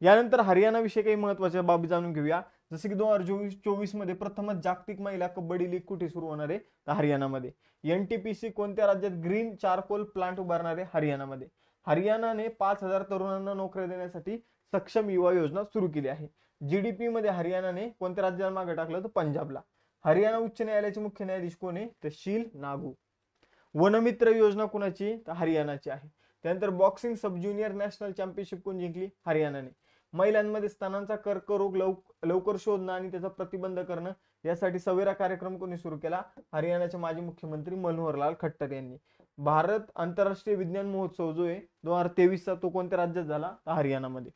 यानंतर हरियाणा विषयी काही महत्त्वाच्या बाबी जाणून घेऊया. जसे की 2024 मध्ये प्रथमच जागतिक महिला कबड्डी लीग कुठे सुरू होणार आहे, तर हरियाणामध्ये. NTPC कोणत्या राज्यात ग्रीन चारकोल प्लांट उभारणार आहे, हरियाणामध्ये. हरियाणाने 5000 तरुणांना नोकऱ्या देण्यासाठी सक्षम युवा योजना सुरू केली आहे. GDP मध्ये हरियाणाने कोणत्या राज्याला मागे टाकलं, तर पंजाबला. हरियाणा उच्च न्यायालयाचे मुख्य न्यायाधीश कोण आहे, तर शील नागू. वनमित्र योजना कोणाची, तर हरियाणाची आहे. त्यानंतर बॉक्सिंग सब ज्युनियर नॅशनल चॅम्पियनशिप कोण जिंकली, हरियाणाने. महिलांमध्ये स्तनांचा कर्करोग लवकर शोधणं आणि त्याचा प्रतिबंध करणं यासाठी सवेरा कार्यक्रम कोणी सुरू केला, हरियाणाचे माजी मुख्यमंत्री मनोहरलाल खट्टर यांनी. भारत आंतरराष्ट्रीय विज्ञान महोत्सव जो आहे 2023चा तो कोणत्या राज्यात झाला, हरियाणामध्ये.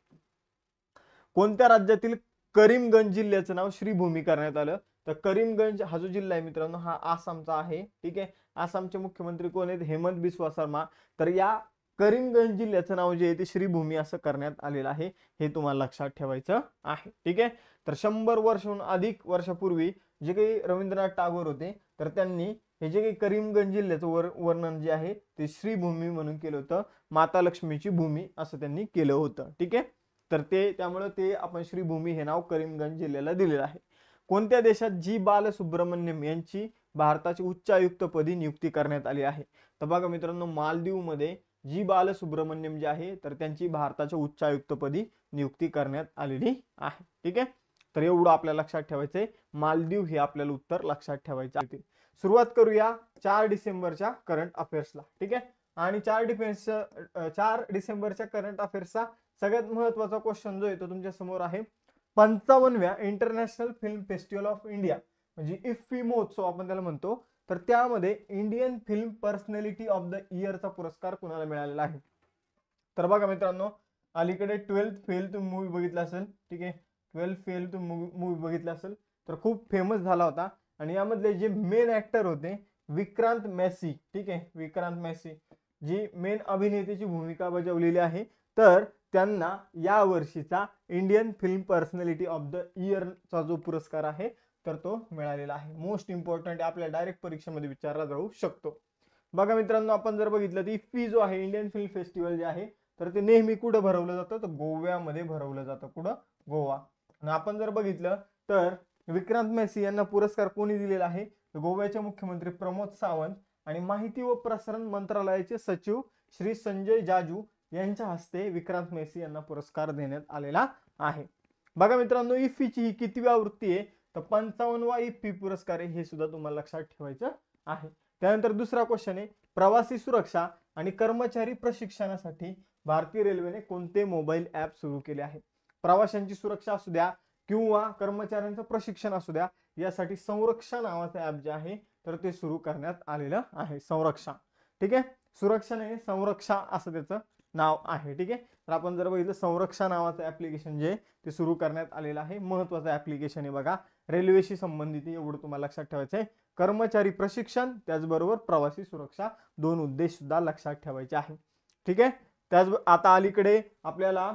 कोणत्या राज्यातील करीमगंज जिल्ह्याचं नाव श्रीभूमी करण्यात आलं, तर करीमगंज हा जो जिल्हा आहे मित्रांनो हा आसामचा आहे. ठीक आहे. आसामचे मुख्यमंत्री कोण आहेत, हेमंत बिस्वा शर्मा. तर या करीमगंज जिल्ह्याचं नाव जे आहे ते श्रीभूमी असं करण्यात आलेलं आहे, हे तुम्हाला लक्षात ठेवायचं आहे. ठीक आहे. तर 100 वर्षाहून अधिक वर्षापूर्वी जे काही रवींद्रनाथ टागोर होते तर त्यांनी हे जे काही करीमगंज जिल्ह्याचं वर्णन जे आहे ते श्रीभूमी म्हणून केलं होतं, माता लक्ष्मीची भूमी असं त्यांनी केलं होतं. ठीक आहे. तर त्यामुळे ते आपण श्रीभूमी हे नाव करीमगंज जिल्ह्याला दिलेलं आहे. कोणत्या देशात जी बालसुब्रमण्यम यांची भारताची उच्चायुक्तपदी नियुक्ती करण्यात आली आहे, तर बघा मित्रांनो मालदीवमध्ये जी बालसुब्रमण्यम जे आहे तर त्यांची भारताच्या उच्चायुक्तपदी नियुक्ती करण्यात आलेली आहे. ठीक आहे. तर एवढं आपल्याला लक्षात ठेवायचंय. मालदीव हे आपल्याला उत्तर लक्षात ठेवायचं आहे. सुरुवात करूया 4 डिसेंबरच्या करंट अफेअर्सला. ठीक आहे. आणि 4 डिसेंबरच्या करंट अफेअर्सचा सगळ्यात महत्वाचा क्वेश्चन जो आहे तो तुमच्या समोर आहे. 55व्या international film festival of India म्हणजे इफ्फी महोत्सव आपण त्याला म्हणतो, तर त्यामध्ये Indian film personality of the इयरचा पुरस्कार कुणाला मिळालेला आहे. तर बघा मित्रांनो अलीकडे 12th फेल तुम्ही मूवी बघितला असेल. ठीक आहे. 12th फेल तुम्ही मूवी बघितला असेल तर खूप फेमस झाला होता. आणि यामधले जे मेन ऍक्टर होते विक्रांत मॅसी, ठीक आहे, विक्रांत मॅसी जी मेन अभिनेत्याची भूमिका बजावलेली आहे, तर त्यांना या वर्षीचा Indian film personality of the इयरचा जो पुरस्कार आहे तर तो मिळालेला आहे. मोस्ट इम्पॉर्टंट, आपल्या डायरेक्ट परीक्षेमध्ये विचारला जाऊ शकतो. बघा मित्रांनो, आपण जर बघितलं तर इफ्फी जो आहे इंडियन फिल्म फेस्टिवल जे आहे तर ते नेहमी कुठं भरवलं जातं, तर गोव्यामध्ये भरवलं जातं. कुठं? गोवा. आणि आपण जर बघितलं तर विक्रांत मॅसी यांना पुरस्कार कोणी दिलेला आहे, गोव्याचे मुख्यमंत्री प्रमोद सावंत आणि माहिती व प्रसारण मंत्रालयाचे सचिव श्री संजय जाजू यांच्या हस्ते विक्रांत मॅसी यांना पुरस्कार देण्यात आलेला आहे. बघा मित्रांनो, इफ्फीची ही कितवी आवृत्ती आहे, तर 55वा इफ्फी पुरस्कार आहे, हे सुद्धा तुम्हाला लक्षात ठेवायचं आहे. त्यानंतर दुसरा क्वेश्चन आहे, प्रवासी सुरक्षा आणि कर्मचारी प्रशिक्षणासाठी भारतीय रेल्वेने कोणते मोबाईल ऍप सुरू केले आहे? प्रवाशांची सुरक्षा असू द्या किंवा कर्मचाऱ्यांचं प्रशिक्षण असू द्या, यासाठी संरक्षा नावाचं ऍप जे आहे तर ते सुरू करण्यात आलेलं आहे. संरक्षा, ठीक आहे, सुरक्षा नाही, संरक्षा असं त्याचं नाव आहे. ठीक आहे, तर आपण जर बघितलं संरक्षा नावाचं ऍप्लिकेशन जे ते सुरू करण्यात आलेलं आहे. महत्वाचं ऍप्लिकेशन आहे बघा, रेल्वेशी संबंधित, एवढं तुम्हाला लक्षात ठेवायचं आहे. कर्मचारी प्रशिक्षण त्याचबरोबर प्रवासी सुरक्षा, दोन उद्देश सुद्धा लक्षात ठेवायचे आहे. ठीक आहे, त्याच आता अलीकडे आपल्याला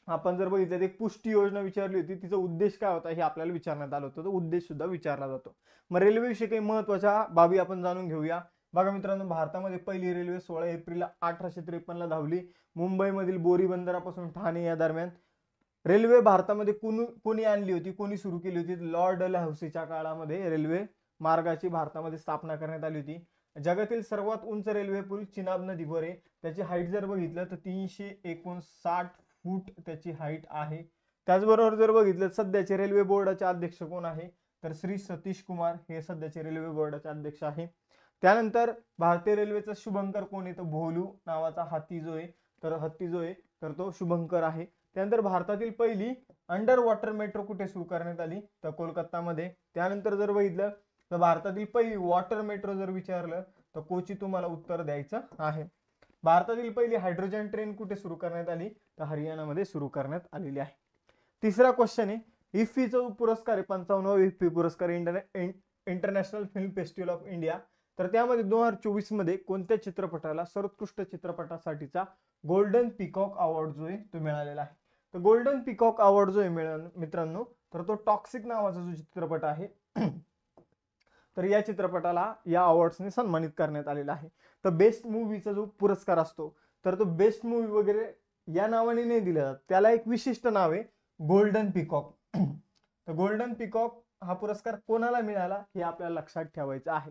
आपण जर बघितलं एक पुष्टी योजना विचारली होती, तिचा उद्देश काय होता हे आपल्याला विचारण्यात आलं होतं, तो उद्देश सुद्धा विचारला जातो. मग रेल्वेविषयी काही महत्वाच्या बाबी आपण जाणून घेऊया. बघा मित्रांनो, भारतामध्ये पहिली रेल्वे 16 एप्रिल 1853 ला धावली. मुंबईमधील बोरी बंदरापासून ठाणे या दरम्यान. रेल्वे भारतामध्ये कोणी आणली होती, कोणी सुरू केली होती? लॉर्ड डलहौसीच्या काळामध्ये रेल्वे मार्गाची भारतामध्ये स्थापना करण्यात आली होती. जगातील सर्वात उंच रेल्वे पूल चिनाब नदीवर आहे. त्याची हाईट जर बघितलं तर 359 फूट त्याची हाईट आहे. त्याचबरोबर जर बघितलं सध्याचे रेल्वे बोर्डाचे अध्यक्ष कोण आहे, तर श्री सतीश कुमार हे सध्याचे रेल्वे बोर्डाचे अध्यक्ष आहे. त्यानंतर भारतीय रेल्वेचा शुभंकर कोण आहे, तर भोलू नावाचा हत्ती जो आहे तर तो शुभंकर आहे. त्यानंतर भारतातील पहिली अंडर वॉटर मेट्रो कुठे सुरू करण्यात आली, तर कोलकातामध्ये. त्यानंतर जर बघितलं तर भारतातील पहिली वॉटर मेट्रो जर विचारलं तर कोची तुम्हाला उत्तर द्यायचं आहे. भारतातील पहिली हायड्रोजन ट्रेन कुठे सुरू करण्यात आली, तर हरियाणामध्ये सुरू करण्यात आलेली आहे. तिसरा क्वेश्चन आहे, इफ्फीचा पुरस्कार आहे 55वा इफ्फी पुरस्कार, international film festival of India, तर त्यामध्ये 2024 मध्ये कोणत्या चित्रपटाला सर्वोत्कृष्ट चित्रपटासाठीचा गोल्डन पिकॉक अवॉर्ड जो आहे तो मिळालेला आहे? तर गोल्डन पिकॉक अवॉर्ड जो आहे मित्रांनो, तर तो टॉक्सिक नावाचा जो चित्रपट आहे तर या चित्रपटाला या अवॉर्ड्सने सन्मानित करण्यात आलेला आहे. तर बेस्ट मूवीचा जो पुरस्कार असतो तर तो बेस्ट मूवी वगैरे या नावाने नाही दिला जात, त्याला एक विशिष्ट नाव आहे गोल्डन पिकॉक. तर गोल्डन पिकॉक हा पुरस्कार कोणाला मिळाला हे आपल्याला लक्षात ठेवायचं आहे.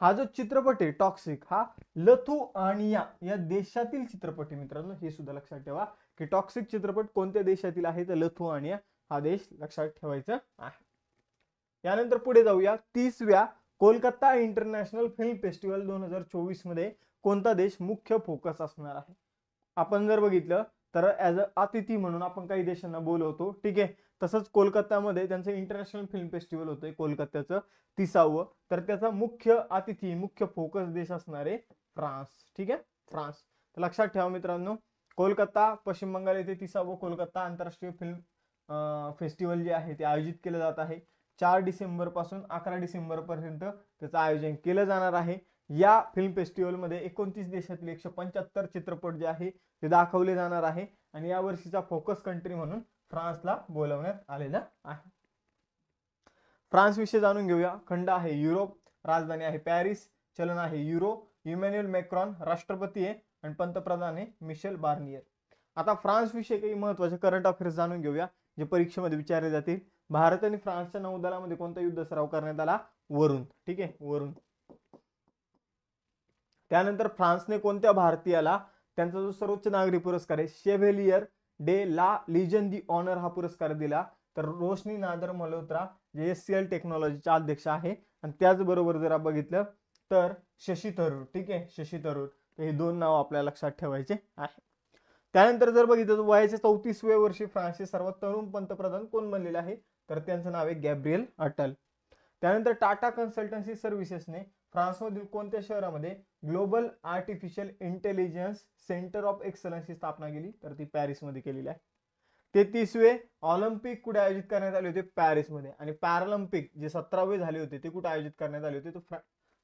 हा जो चित्रपट आहे टॉक्सिक, हा लथुआनिया या देशातील चित्रपट आहे मित्रांनो, हे सुद्धा लक्षात ठेवा की टॉक्सिक चित्रपट कोणत्या देशातील आहे, तर लथुआनिया हा देश लक्षात ठेवायचा आहे. यानंतर पुढे जाऊया, 30व्या कोलकाता इंटरनॅशनल फिल्म फेस्टिवल 2024 मध्ये कोणता देश मुख्य फोकस असणार आहे? आपण जर बघितलं तर ऍज अ अतिथी म्हणून आपण काही देशांना बोलवतो. ठीक आहे, तसंच कोलकातामध्ये त्यांचं इंटरनॅशनल फिल्म फेस्टिवल होतंय कोलकात्याचं 30वं, तर त्याचा मुख्य अतिथी मुख्य फोकस देश असणार आहे फ्रान्स. ठीक आहे, फ्रान्स. तर लक्षात ठेवा मित्रांनो, कोलकाता पश्चिम बंगाल येथे 30वं कोलकाता आंतरराष्ट्रीय फिल्म फेस्टिवल जे आहे ते आयोजित केलं जात आहे. 4 डिसेंबर पासून 11 डिसेंबर पर्यंत त्याचं आयोजन केलं जाणार आहे. या फिल्म फेस्टिवलमध्ये 29 देशातील 175 चित्रपट जे आहे ते दाखवले जाणार आहे आणि या वर्षीचा फोकस कंट्री म्हणून फ्रान्सला बोलवण्यात आलेलं आहे. फ्रान्स विषयी जाणून घेऊया. खंड आहे युरोप, राजधानी आहे पॅरिस, चलन आहे युरो, इमॅन्युएल मॅक्रॉन राष्ट्रपती आहे आणि पंतप्रधान आहे मिशेल बार्नियर. आता फ्रान्स विषयी काही महत्त्वाचे करंट अफेअर्स जाणून घेऊया जे परीक्षेमध्ये विचारले जातील. भारत आणि फ्रान्सच्या नौदलामध्ये कोणता युद्ध सराव करण्यात आला? वरून. ठीक आहे, वरून. त्यानंतर फ्रान्सने कोणत्या भारतीयाला त्यांचा जो सर्वोच्च नागरी पुरस्कार आहे शेव्हेलियर डे ला लिजन दी ऑनर हा पुरस्कार दिला? तर रोशनी नादर मल्होत्रा जे SCL टेक्नॉलॉजीचे अध्यक्ष आहे. आणि त्याचबरोबर जर बघितलं तर शशी थरूर. ठीक आहे, शशी थरूर. हे दोन नाव आपल्याला लक्षात ठेवायचे आहे. त्यानंतर जर बघितलं तर वयाच्या 34व्या वर्षी फ्रान्सचे सर्वात तरुण पंतप्रधान कोण बनलेले आहे? तर त्यांचं नाव आहे गॅब्रिएल अटल. त्यानंतर टाटा कन्सल्टन्सी सर्व्हिसेसने फ्रान्समधील कोणत्या शहरामध्ये global artificial intelligence centre of एक्सलन्सची स्थापना केली? तर ती पॅरिसमध्ये केलेली आहे. 33वे ऑलिम्पिक कुठे आयोजित करण्यात आले होते? पॅरिसमध्ये. आणि पॅरालिम्पिक जे 17वे झाले होते ते कुठे आयोजित करण्यात आले होते? तर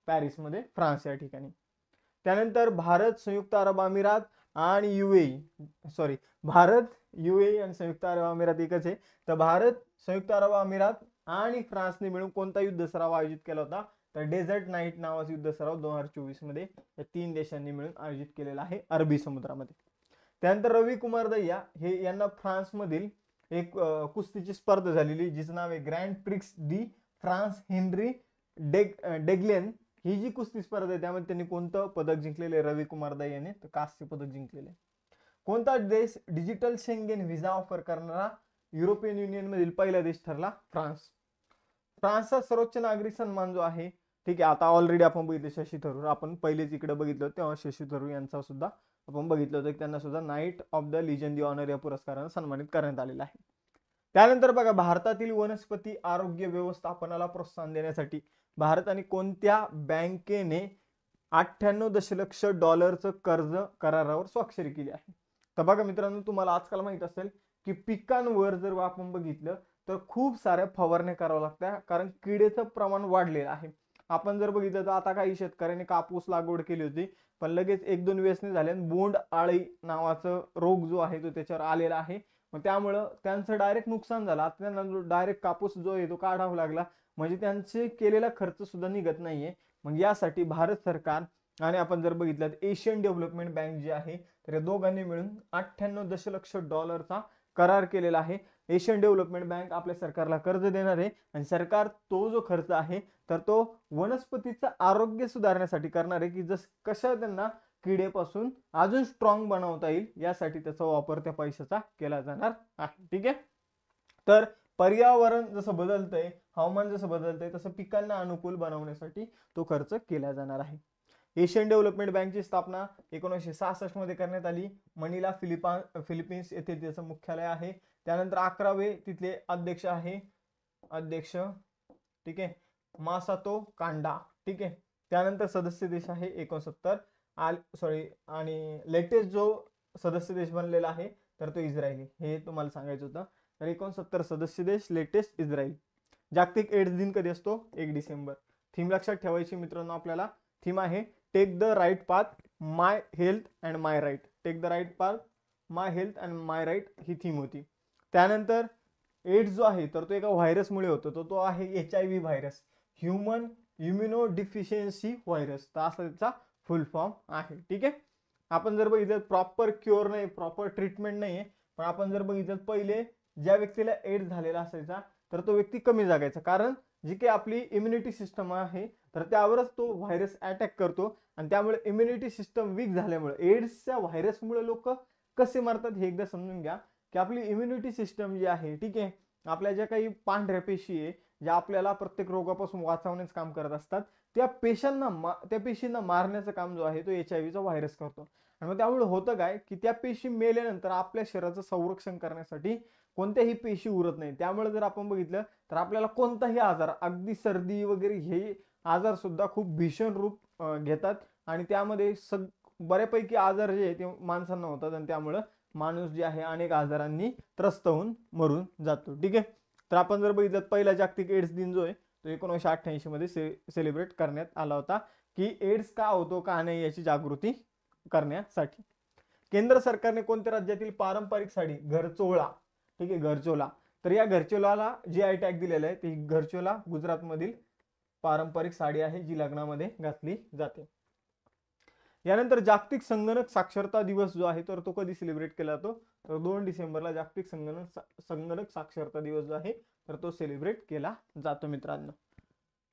पॅरिसमध्ये, फ्रान्स या ठिकाणी. त्यानंतर भारत, संयुक्त अरब अमिरात आणि भारत, युएई आणि संयुक्त अरब अमिरात एकच आहे. तर भारत, संयुक्त अरब अमिरात आणि फ्रान्सने मिळून कोणता युद्ध सराव आयोजित केला होता? तर डेझर्ट नाईट नावाचा युद्ध सराव 2024 मध्ये या 3 देशांनी मिळून आयोजित केलेला आहे अरबी समुद्रामध्ये. त्यानंतर रवी कुमार दहिया यांना फ्रान्समधील एक कुस्तीची स्पर्धा झालेली जिचं नाव आहे Grand Prix de France Henri Deglane. ही जी कुस्ती स्पर्धा आहे त्यामध्ये त्यांनी कोणतं पदक जिंकलेले? रवी कुमार दहिया याने तर कांस्य पदक जिंकलेले. कोणता देश डिजिटल शेंगेन व्हिसा ऑफर करणारा युरोपियन युनियन मधील पहिला देश ठरला? फ्रान्स. फ्रान्सचा सर्वोच्च नागरी सन्मान जो आहे, ठीक आहे, आता ऑलरेडी आपण बघितलं शशी थरूर, आपण पहिलेच इकडे बघितलं तेव्हा शशी थरूर यांचा सुद्धा आपण बघितलं होतं की त्यांना सुद्धा knight of the legion d'honneur या पुरस्काराने सन्मानित करण्यात आलेला आहे. त्यानंतर बघा, भारतातील वनस्पती आरोग्य व्यवस्थापनाला प्रोत्साहन देण्यासाठी भारताने कोणत्या बँकेने 98 दशलक्ष डॉलरचं कर्ज करारावर स्वाक्षरी केली आहे? तर बघा मित्रांनो, तुम्हाला आजकाल माहित असेल की पिकांवर जर आपण बघितलं तर खूप साऱ्या फवारण्या कराव्या लागतात, कारण किडीचं प्रमाण वाढलेलं आहे. आपण जर बघितलं तर आता काही शेतकऱ्यांनी कापूस लागवड केली होती, पण लगेच 1-2 वेचणी झाले आणि बोंड आळी नावाचा रोग जो आहे तो त्याच्यावर आलेला आहे. मग त्यामुळं त्यांचं डायरेक्ट नुकसान झालं. आता त्यांना डायरेक्ट कापूस जो आहे तो काढावा लागला, म्हणजे त्यांचे केलेला खर्च सुद्धा निघत नाहीये. मग यासाठी भारत सरकार आणि आपण जर बघितलं तर एशियन डेव्हलपमेंट बँक जी आहे, तर या दोघांनी मिळून 98 दशलक्ष डॉलरचा करार केलेला आहे. एशियन डेव्हलपमेंट बँक आपल्या सरकारला कर्ज देणार आहे आणि सरकार तो जो खर्च आहे तर तो वनस्पतीचं आरोग्य सुधारण्यासाठी करणार आहे, की कशा त्यांना किडेपासून अजून स्ट्रॉंग बनवता येईल यासाठी त्याचा वापर त्या पैशाचा केला जाणार आहे. ठीक आहे. तर पर्यावरण जसं बदलतंय, हवामान जसं बदलतंय, तसं पिकांना अनुकूल बनवण्यासाठी तो खर्च केला जाणार आहे. एशियन डेव्हलपमेंट बँकची स्थापना 1966 मध्ये करण्यात आली. मनिला फिलिपिन्स येथे त्याचं मुख्यालय आहे. त्यानंतर 11वे तिथले अध्यक्ष आहे ठीक आहे, मासातो कांडा. ठीक आहे. त्यानंतर सदस्य देश आहे 69 आणि लेटेस्ट जो सदस्य देश बनलेला आहे तर तो इस्रायली, हे तुम्हाला सांगायचं होतं. तर 69 सदस्य देश, लेटेस्ट इस्रायल. जागतिक एड्स दिन कधी असतो? 1 डिसेंबर. थीम लक्षात ठेवायची मित्रांनो आपल्याला. थीम आहे take the right path, my health and my right. Take the right path, my health and my right ही थीम होती. त्यानंतर एड्स जो आहे तर तो एका व्हायरसमुळे होतो, तो आहे HIV virus, human immuno deficiency virus. तर असा त्याचा फुल फॉर्म आहे. ठीक आहे. आपण जर बघितलं प्रॉपर क्युअर नाही, प्रॉपर ट्रीटमेंट नाहीये, पण आपण जर बघितलं पहिले ज्या व्यक्तीला एड्स झालेला असायचा तर तो व्यक्ती कमी जगायचा, कारण जी काही आपली इम्युनिटी सिस्टम आहे तर त्यावरच तो व्हायरस अटॅक करतो आणि त्यामुळे इम्युनिटी सिस्टम वीक झाल्यामुळे एड्सच्या व्हायरसमुळे लोक कसे मरतात हे एकदा समजून घ्या, की आपली इम्युनिटी सिस्टम जी आहे, ठीक आहे, आपल्या ज्या काही पांढऱ्या पेशी आहे ज्या आपल्याला प्रत्येक रोगापासून वाचवण्याचं काम करत असतात, त्या पेशींना मारण्याचं काम जो आहे तो HIV चा व्हायरस करतो. आणि मग त्यामुळे होतं काय, की त्या पेशी मेल्यानंतर आपल्या शरीराचं संरक्षण करण्यासाठी कोणत्याही पेशी उरत नाही. त्यामुळे जर आपण बघितलं तर आपल्याला कोणताही आजार, अगदी सर्दी वगैरे, हे आजार सुद्धा खूप भीषण रूप घेतात आणि त्यामध्ये बऱ्यापैकी आजार जे आहे ते माणसांना होतात आणि त्यामुळे माणूस जे आहे अनेक आजारांनी त्रस्त होऊन मरून जातो. ठीक आहे. तर आपण जर बघितलं पहिला जागतिक एड्स दिन जो आहे तो 1988 मध्ये सेलिब्रेट करण्यात आला होता, की एड्स का होतो का नाही याची जागृती करण्यासाठी. केंद्र सरकारने कोणत्या राज्यातील पारंपरिक साडी घरचोळा, ठीक आहे, घरचोला, तर या घरचोलाला GI टॅग दिलेला आहे. ती घरचोला गुजरात मधील पारंपरिक साडी आहे जी लग्नामध्ये घातली जाते. यानंतर जागतिक संगणक साक्षरता दिवस जो आहे तर तो कधी सेलिब्रेट केला जातो? तर 2 डिसेंबरला जागतिक संगणक साक्षरता दिवस जो आहे तर तो सेलिब्रेट केला जातो मित्रांनो.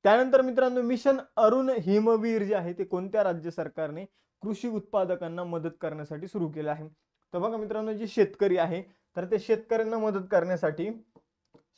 त्यानंतर मित्रांनो, मिशन अरुण हिमवीर जे आहे ते कोणत्या राज्य सरकारने कृषी उत्पादकांना मदत करण्यासाठी सुरू केलं आहे? तर बघा मित्रांनो, जे शेतकरी आहे तर ते शेतकऱ्यांना मदत करण्यासाठी,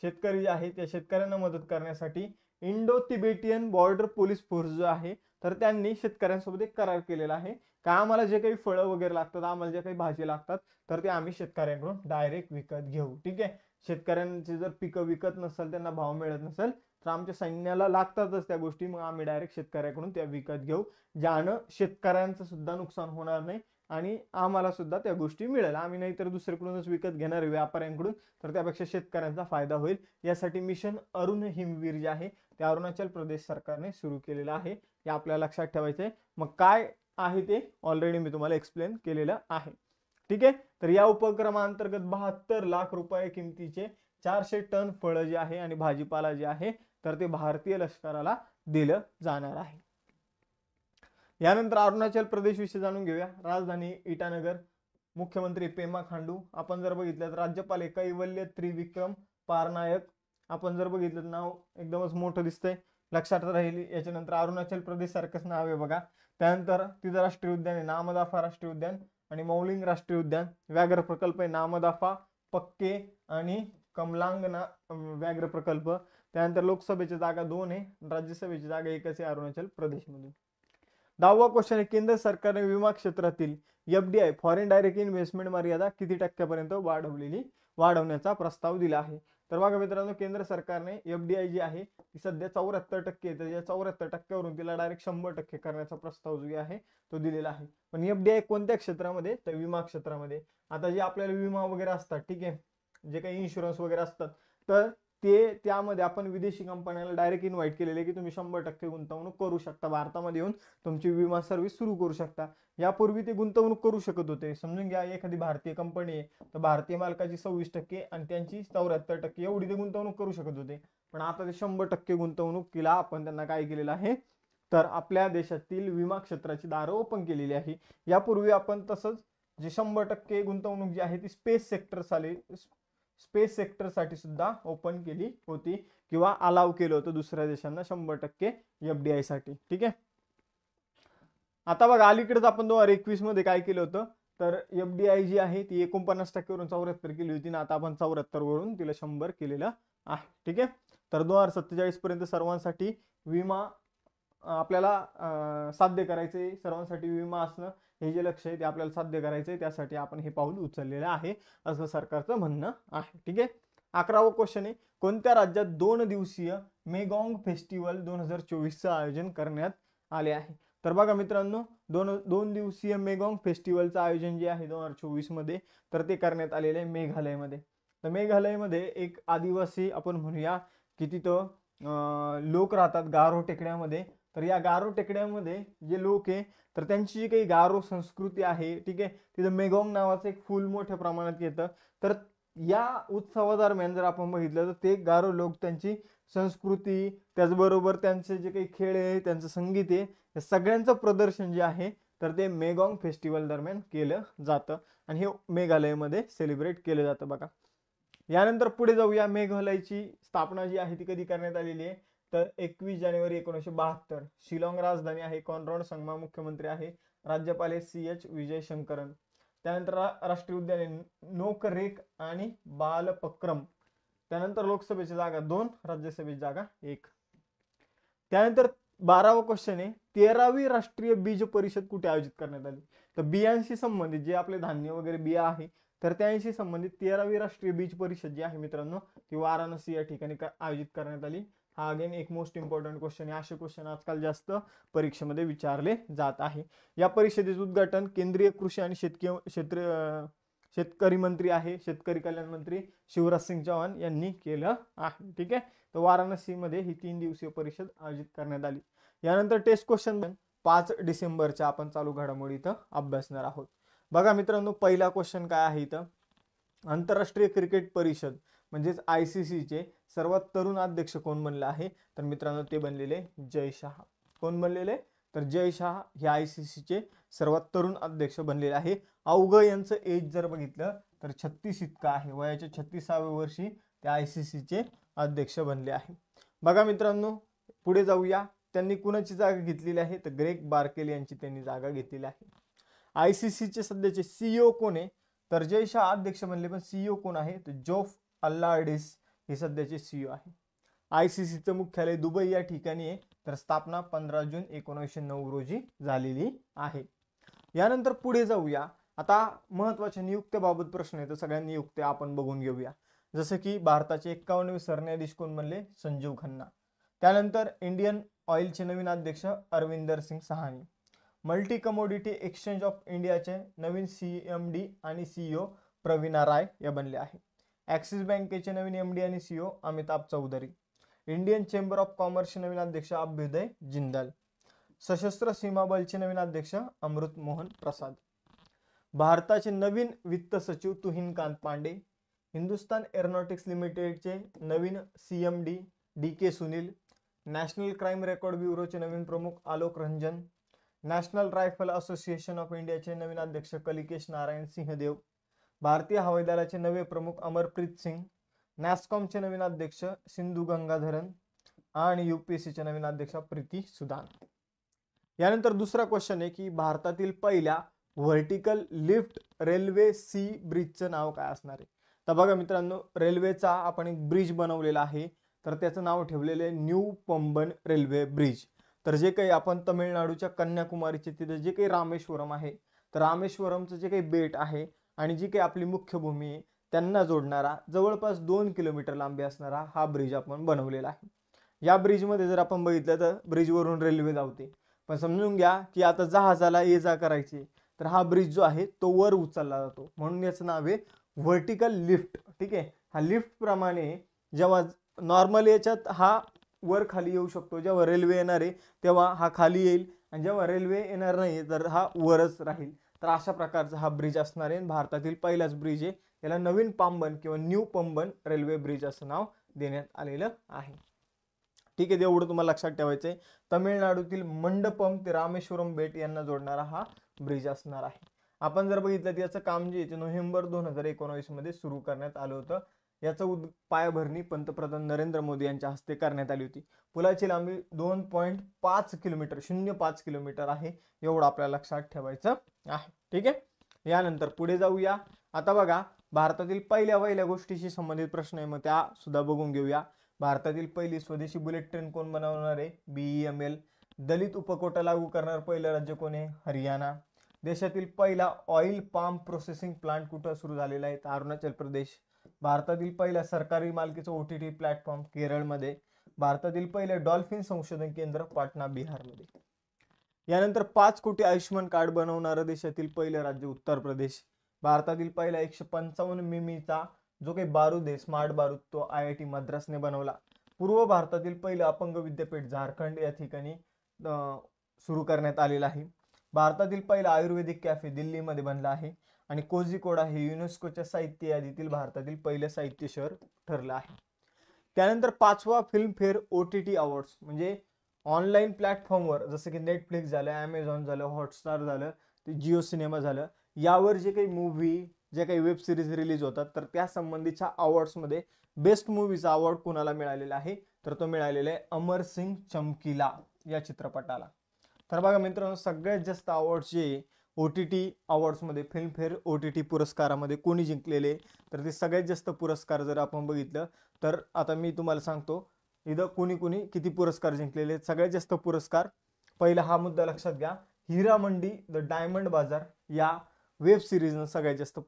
शेतकरी जे आहे त्या शेतकऱ्यांना मदत करण्यासाठी Indo Tibetan border police force जो आहे तर त्यांनी शेतकऱ्यांसोबत एक करार केलेला आहे, का आम्हाला जे काही फळं वगैरे लागतात, आम्हाला जे काही भाजी लागतात तर ते आम्ही शेतकऱ्यांकडून डायरेक्ट विकत घेऊ. ठीक आहे. शेतकऱ्यांचे जर पिकं विकत नसेल, त्यांना भाव मिळत नसेल तर आमच्या सैन्याला लागतातच त्या गोष्टी, मग आम्ही डायरेक्ट शेतकऱ्याकडून त्या विकत घेऊ, ज्यानं शेतकऱ्यांचं सुद्धा नुकसान होणार नाही आणि आम्हाला सुद्धा त्या गोष्टी मिळेल, आम्ही नाहीतर दुसरीकडूनच विकत घेणार व्यापाऱ्यांकडून, तर त्यापेक्षा शेतकऱ्यांचा फायदा होईल। यासाठी मिशन अरुण हिमवीर जे आहे ते अरुणाचल प्रदेश सरकारने सुरू केलेलं आहे, हे आपल्याला लक्षात ठेवायचं आहे। मग काय आहे ते ऑलरेडी मी तुम्हाला एक्सप्लेन केलेलं आहे, ठीक आहे। तर या उपक्रमाअंतर्गत 72 लाख रुपये किमतीचे 400 टन फळं जे आहे आणि भाजीपाला जे आहे तर ते भारतीय लष्कराला दिलं जाणार आहे। यानंतर अरुणाचल प्रदेश विषयी जाणून घेऊया। राजधानी इटानगर, मुख्यमंत्री पेमा खांडू, आपण जर बघितलं तर राज्यपाल कैवल्य त्रिविक्रम पारनायक, आपण जर बघितलं नाव एकदमच मोठं दिसतंय, लक्षात राहील। याच्यानंतर अरुणाचल प्रदेश सारखंच नाव आहे बघा। त्यानंतर तिथं राष्ट्रीय उद्यान आहे नामदाफा राष्ट्रीय उद्यान आणि मौलिंग राष्ट्रीय उद्यान, व्याघ्र प्रकल्प आहे नामदाफा, पक्के आणि कमलांगना व्याघ्र प्रकल्प। त्यानंतर लोकसभेची जागा 2 आहे, राज्यसभेची जागा 1 आहे अरुणाचल प्रदेशमध्ये। 10वा क्वेश्चन आहे, केंद्र सरकारने विमा क्षेत्रातील FDI फॉरेन डायरेक्ट इन्व्हेस्टमेंट मर्यादा किती टक्क्यापर्यंत वाढवण्याचा प्रस्ताव दिला आहे। तर बघा मित्रांनो, केंद्र सरकारने FDI जी आहे ती सध्या 74% आहे, तर या 74%वरून तिला डायरेक्ट 100% करण्याचा प्रस्ताव जो आहे तो दिलेला आहे। पण FDI कोणत्या क्षेत्रामध्ये, तर विमा क्षेत्रामध्ये। आता जे आपल्याला विमा वगैरे असतात, ठीक आहे, जे काही इन्शुरन्स वगैरे असतात, तर ते त्यामध्ये आपण विदेशी कंपन्याला डायरेक्ट इन्व्हाइट केलेले की तुम्ही 100% गुंतवणूक करू शकता, भारतामध्ये येऊन तुमची विमा सर्व्हिस सुरू करू शकता। यापूर्वी ते गुंतवणूक करू शकत होते, समजून घ्या एखादी भारतीय कंपनी आहे तर भारतीय मालकाची 26% आणि त्यांची 74% एवढी ते गुंतवणूक करू शकत होते। पण आता ते 100% गुंतवणुकीला आपण त्यांना काय केलेलं आहे, तर आपल्या देशातील विमा क्षेत्राची दारं ओपन केलेली आहे। यापूर्वी आपण तसंच जे 100% गुंतवणूक जी आहे ती स्पेस सेक्टरसाठी सुद्धा ओपन केली होती किंवा अलाव केलं होतं दुसऱ्या देशांना 100% FDI साठी, ठीक आहे। आता बघा अलीकडेच आपण 2021 मध्ये काय केलं होतं, तर FDI जी आहे ती 49% वरून 74 केली होती ना, आता आपण 74 वरून तिला 100 केलेलं आहे, ठीक आहे। तर 2047 पर्यंत सर्वांसाठी विमा आपल्याला साध्य करायचे, सर्वांसाठी विमा असणं हे जे लक्ष्य आहे ते आपल्याला साध्य करायचंय, त्यासाठी आपण हे पाऊल उचललेलं आहे असं सरकारचं म्हणणं आहे, ठीक आहे। 11वा क्वेश्चन आहे, कोणत्या राज्यात 2 दिवसीय मेगॉंग फेस्टिवल 2024चं आयोजन करण्यात आले आहे। तर बघा मित्रांनो, 2 दिवसीय मेगॉंग फेस्टिवलचं आयोजन जे आहे 2024 मध्ये तर ते करण्यात आलेले आहे मेघालयमध्ये। तर मेघालयमध्ये एक आदिवासी आपण म्हणूया की तिथं लोक राहतात गारो टेकड्यामध्ये, तर या गारो टेकड्यामध्ये जे लोक आहे तर त्यांची जी काही गारो संस्कृती आहे, ठीक आहे, तिथं मेगॉंग नावाचं एक फूल मोठ्या प्रमाणात येतं। तर या उत्सवादरम्यान जर आपण बघितलं तर ते गारो लोक त्यांची संस्कृती, त्याचबरोबर त्यांचे जे काही खेळ आहे, त्यांचं संगीत आहे, या सगळ्यांचं प्रदर्शन जे आहे तर ते मेगॉंग फेस्टिवल दरम्यान केलं जातं आणि हे मेघालयमध्ये सेलिब्रेट केलं जातं बघा। यानंतर पुढे जाऊया, मेघालयची स्थापना जी आहे ती कधी करण्यात आलेली आहे, तर 21 जानेवारी 1972। शिलाँग राजधानी आहे, कॉनरॉड संगमा मुख्यमंत्री आहे, राज्यपाल CH विजय शंकरन। त्यानंतर राष्ट्रीय उद्यान आहे नोकरेक आणि बालपक्रम। त्यानंतर लोकसभेची जागा 2, राज्यसभेची जागा 1। त्यानंतर 12वा क्वेश्चन आहे, 13वी राष्ट्रीय बीज परिषद कुठे आयोजित करण्यात आली। तर बियांशी संबंधित जे आपले धान्य वगैरे बिया आहे तर त्यांशी संबंधित 13वी राष्ट्रीय बीज परिषद जी आहे मित्रांनो ती वाराणसी या ठिकाणी आयोजित करण्यात आली। हा अगेन एक मोस्ट इम्पॉर्टंट क्वेश्चन आहे, असे क्वेश्चन आजकाल जास्त परीक्षेमध्ये विचारले जात आहे। या परिषदेचे उद्घाटन केंद्रीय कृषी आणि शेतकरी मंत्री आहे, शेतकरी कल्याण मंत्री शिवराज सिंग चौहान यांनी केलं आहे, ठीक आहे। तर वाराणसी मध्ये ही 3 दिवसीय परिषद आयोजित करण्यात आली। यानंतर टेस्ट क्वेश्चन 5 डिसेंबरच्या आपण चालू घडामोडी इथं अभ्यासणार आहोत। बघा मित्रांनो, पहिला क्वेश्चन काय आहे इथं, आंतरराष्ट्रीय क्रिकेट परिषद म्हणजेच ICC चे सर्वात तरुण अध्यक्ष कोण बनले आहे, तर मित्रांनो ते बनलेले जय शहा। कोण बनलेले, तर जय शहा हे ICC चे सर्वात तरुण अध्यक्ष बनलेले आहे। अवघ यांचं एज जर बघितलं तर 36 इतकं आहे, वयाच्या 36व्या वर्षी ते ICC चे अध्यक्ष बनले आहे। बघा मित्रांनो पुढे जाऊया, त्यांनी कुणाची जागा घेतलेली आहे, तर ग्रेग बार्केल यांची त्यांनी जागा घेतलेली आहे। ICC चे सध्याचे CEO कोण आहे, तर जय शहा अध्यक्ष बनले, पण CEO कोण आहे, तर जोफ अल्लार्डिस हे सध्याचे CEO आहे। ICC चं मुख्यालय दुबई या ठिकाणी आहे, तर स्थापना 15 जून 1909 रोजी झालेली आहे। यानंतर पुढे जाऊया, आता महत्त्वाच्या नियुक्त्याबाबत प्रश्न आहे, तर सगळ्या नियुक्त्या आपण बघून घेऊया। जसं की भारताचे 51वे सरन्यायाधीश कोण बनले, संजीव खन्ना। त्यानंतर इंडियन ऑइलचे नवीन अध्यक्ष Arvinder Singh Sahni. Multi commodity exchange of इंडियाचे नवीन CMD आणि CEO प्रवीणा राय या बनले आहे. ॲक्सिस बँकेचे नवीन MD आणि CEO Amitabh Chaudhary. Indian chamber of कॉमर्सचे नवीन अध्यक्ष अभ्युदय जिंदाल. सशस्त्र सीमा बलचे नवीन अध्यक्ष अमृत मोहन प्रसाद. भारताचे नवीन वित्त सचिव तुहिनकांत पांडे. हिंदुस्तान एरोनॉटिक्स लिमिटेडचे नवीन CMD DK Sunil. National Crime Record ब्युरोचे नवीन प्रमुख Alok Ranjan. National Rifle Association of इंडियाचे नवीन अध्यक्ष कलिकेश नारायण सिंहदेव. भारतीय हवाई दलाचे नवे प्रमुख अमरप्रीत सिंग. नॅस्कॉमचे नवीन अध्यक्ष सिंधू गंगाधरन आणि UPSCचे नवीन अध्यक्ष प्रीती सुदान. यानंतर दुसरा क्वेश्चन आहे की भारतातील पहिल्या व्हर्टिकल लिफ्ट रेल्वे सी ब्रिजचं नाव काय असणार आहे. तर बघा मित्रांनो, रेल्वेचा आपण एक ब्रिज बनवलेला आहे, तर त्याचं नाव ठेवलेलं आहे न्यू पंबन रेल्वे ब्रिज. तर जे काही आपण तमिळनाडूच्या कन्याकुमारीचे तिथे जे काही रामेश्वरम आहे, तर रामेश्वरमचं जे काही बेट आहे आणि जी काही आपली मुख्य भूमी आहे त्यांना जोडणारा जवळपास 2 किलोमीटर लांबी असणारा हा ब्रिज आपण बनवलेला आहे. या ब्रिजमध्ये जर आपण बघितलं तर ब्रिजवरून रेल्वे धावते, पण समजून घ्या की आता जहाजाला ये जा करायची तर हा ब्रिज जो आहे तो वर उचलला जातो, म्हणून याचं नाव आहे व्हर्टिकल लिफ्ट. ठीक आहे, हा लिफ्ट प्रमाणे जेव्हा नॉर्मल याच्यात हा वर खाली येऊ शकतो, जेव्हा रेल्वे येणार आहे तेव्हा हा खाली येईल आणि जेव्हा रेल्वे येणार नाही तर हा वरच राहील. तर अशा प्रकारचा हा ब्रिज असणार आहे. भारतातील पहिलाच ब्रिज आहे, याला नवीन पांबन किंवा न्यू पंबन रेल्वे ब्रिज असं नाव देण्यात आलेलं आहे. ठीक आहे, एवढं तुम्हाला लक्षात ठेवायचं आहे. तमिळनाडूतील मंडपम ते रामेश्वरम बेट यांना जोडणारा हा ब्रिज असणार आहे. आपण जर बघितलं तर याचं काम जे आहे नोव्हेंबर 2019 मध्ये सुरू करण्यात आलं होतं. याचं पायाभरणी पंतप्रधान नरेंद्र मोदी यांच्या हस्ते करण्यात आली होती. पुलाची लांबी 2.5 किलोमीटर 0.5 किलोमीटर आहे, एवढं आपल्याला लक्षात ठेवायचं आहे. ठीक आहे, यानंतर पुढे जाऊया. आता बघा, भारतातील पहिल्या गोष्टीशी संबंधित प्रश्न आहे, मग त्या सुद्धा बघून घेऊया. भारतातील पहिली स्वदेशी बुलेट ट्रेन कोण बनवणार आहे? BEML. दलित उपकोटा लागू करणार पहिलं राज्य कोण आहे? हरियाणा. देशातील पहिला ऑइल पाम प्रोसेसिंग प्लांट कुठं सुरू झालेला आहे? अरुणाचल प्रदेश. भारतातील पहिला सरकारी मालकीचा OTT प्लॅटफॉर्म केरळमध्ये. भारतातील पहिले डॉल्फिन संशोधन केंद्र पाटणा बिहारमध्ये. यानंतर 5 कोटी आयुष्यमान कार्ड बनवणारं देशातील पहिलं राज्य उत्तर प्रदेश. भारतातील पहिला 155 मिमीचा जो काही बारूद आहे, स्मार्ट बारूद, तो IIT मद्रासने बनवला. पूर्व भारतातील पहिलं अपंग विद्यापीठ झारखंड या ठिकाणी सुरू करण्यात आलेलं आहे. भारतातील पहिला आयुर्वेदिक कॅफे दिल्लीमध्ये बनला आहे आणि कोझिकोडा हे युनेस्कोच्या साहित्य यादीतील भारतातील पहिलं साहित्य शहर ठरलं आहे. त्यानंतर 5वा फिल्मफेअर OTT अवॉर्ड्स म्हणजे ऑनलाईन प्लॅटफॉर्मवर जसं की नेटफ्लिक्स झालं, ॲमेझॉन झालं, हॉटस्टार झालं, ते जिओ सिनेमा झालं, यावर जे काही मूव्ही, जे काही वेब सिरीज रिलीज होतात तर त्या संबंधीच्या अवॉर्ड्समध्ये बेस्ट मूवीचा अवॉर्ड कोणाला मिळालेला आहे? तर तो मिळालेला आहे अमरसिंग चमकीला या चित्रपटाला. तर बघा मित्रांनो, सगळ्यात जास्त अवॉर्ड्स जे OTT अवॉर्ड्समध्ये फिल्मफेअर OTT पुरस्कारामध्ये कोणी जिंकलेले, तर ते सगळ्यात जास्त पुरस्कार जर आपण बघितलं तर आता मी तुम्हाला सांगतो इथं कोणी किती पुरस्कार जिंकलेले. सगळ्यात जास्त पुरस्कार, पहिला हा मुद्दा लक्षात घ्या, हिरामंडी द डायमंड बाजार या वेब सिरीजनं सगळ्यात जास्त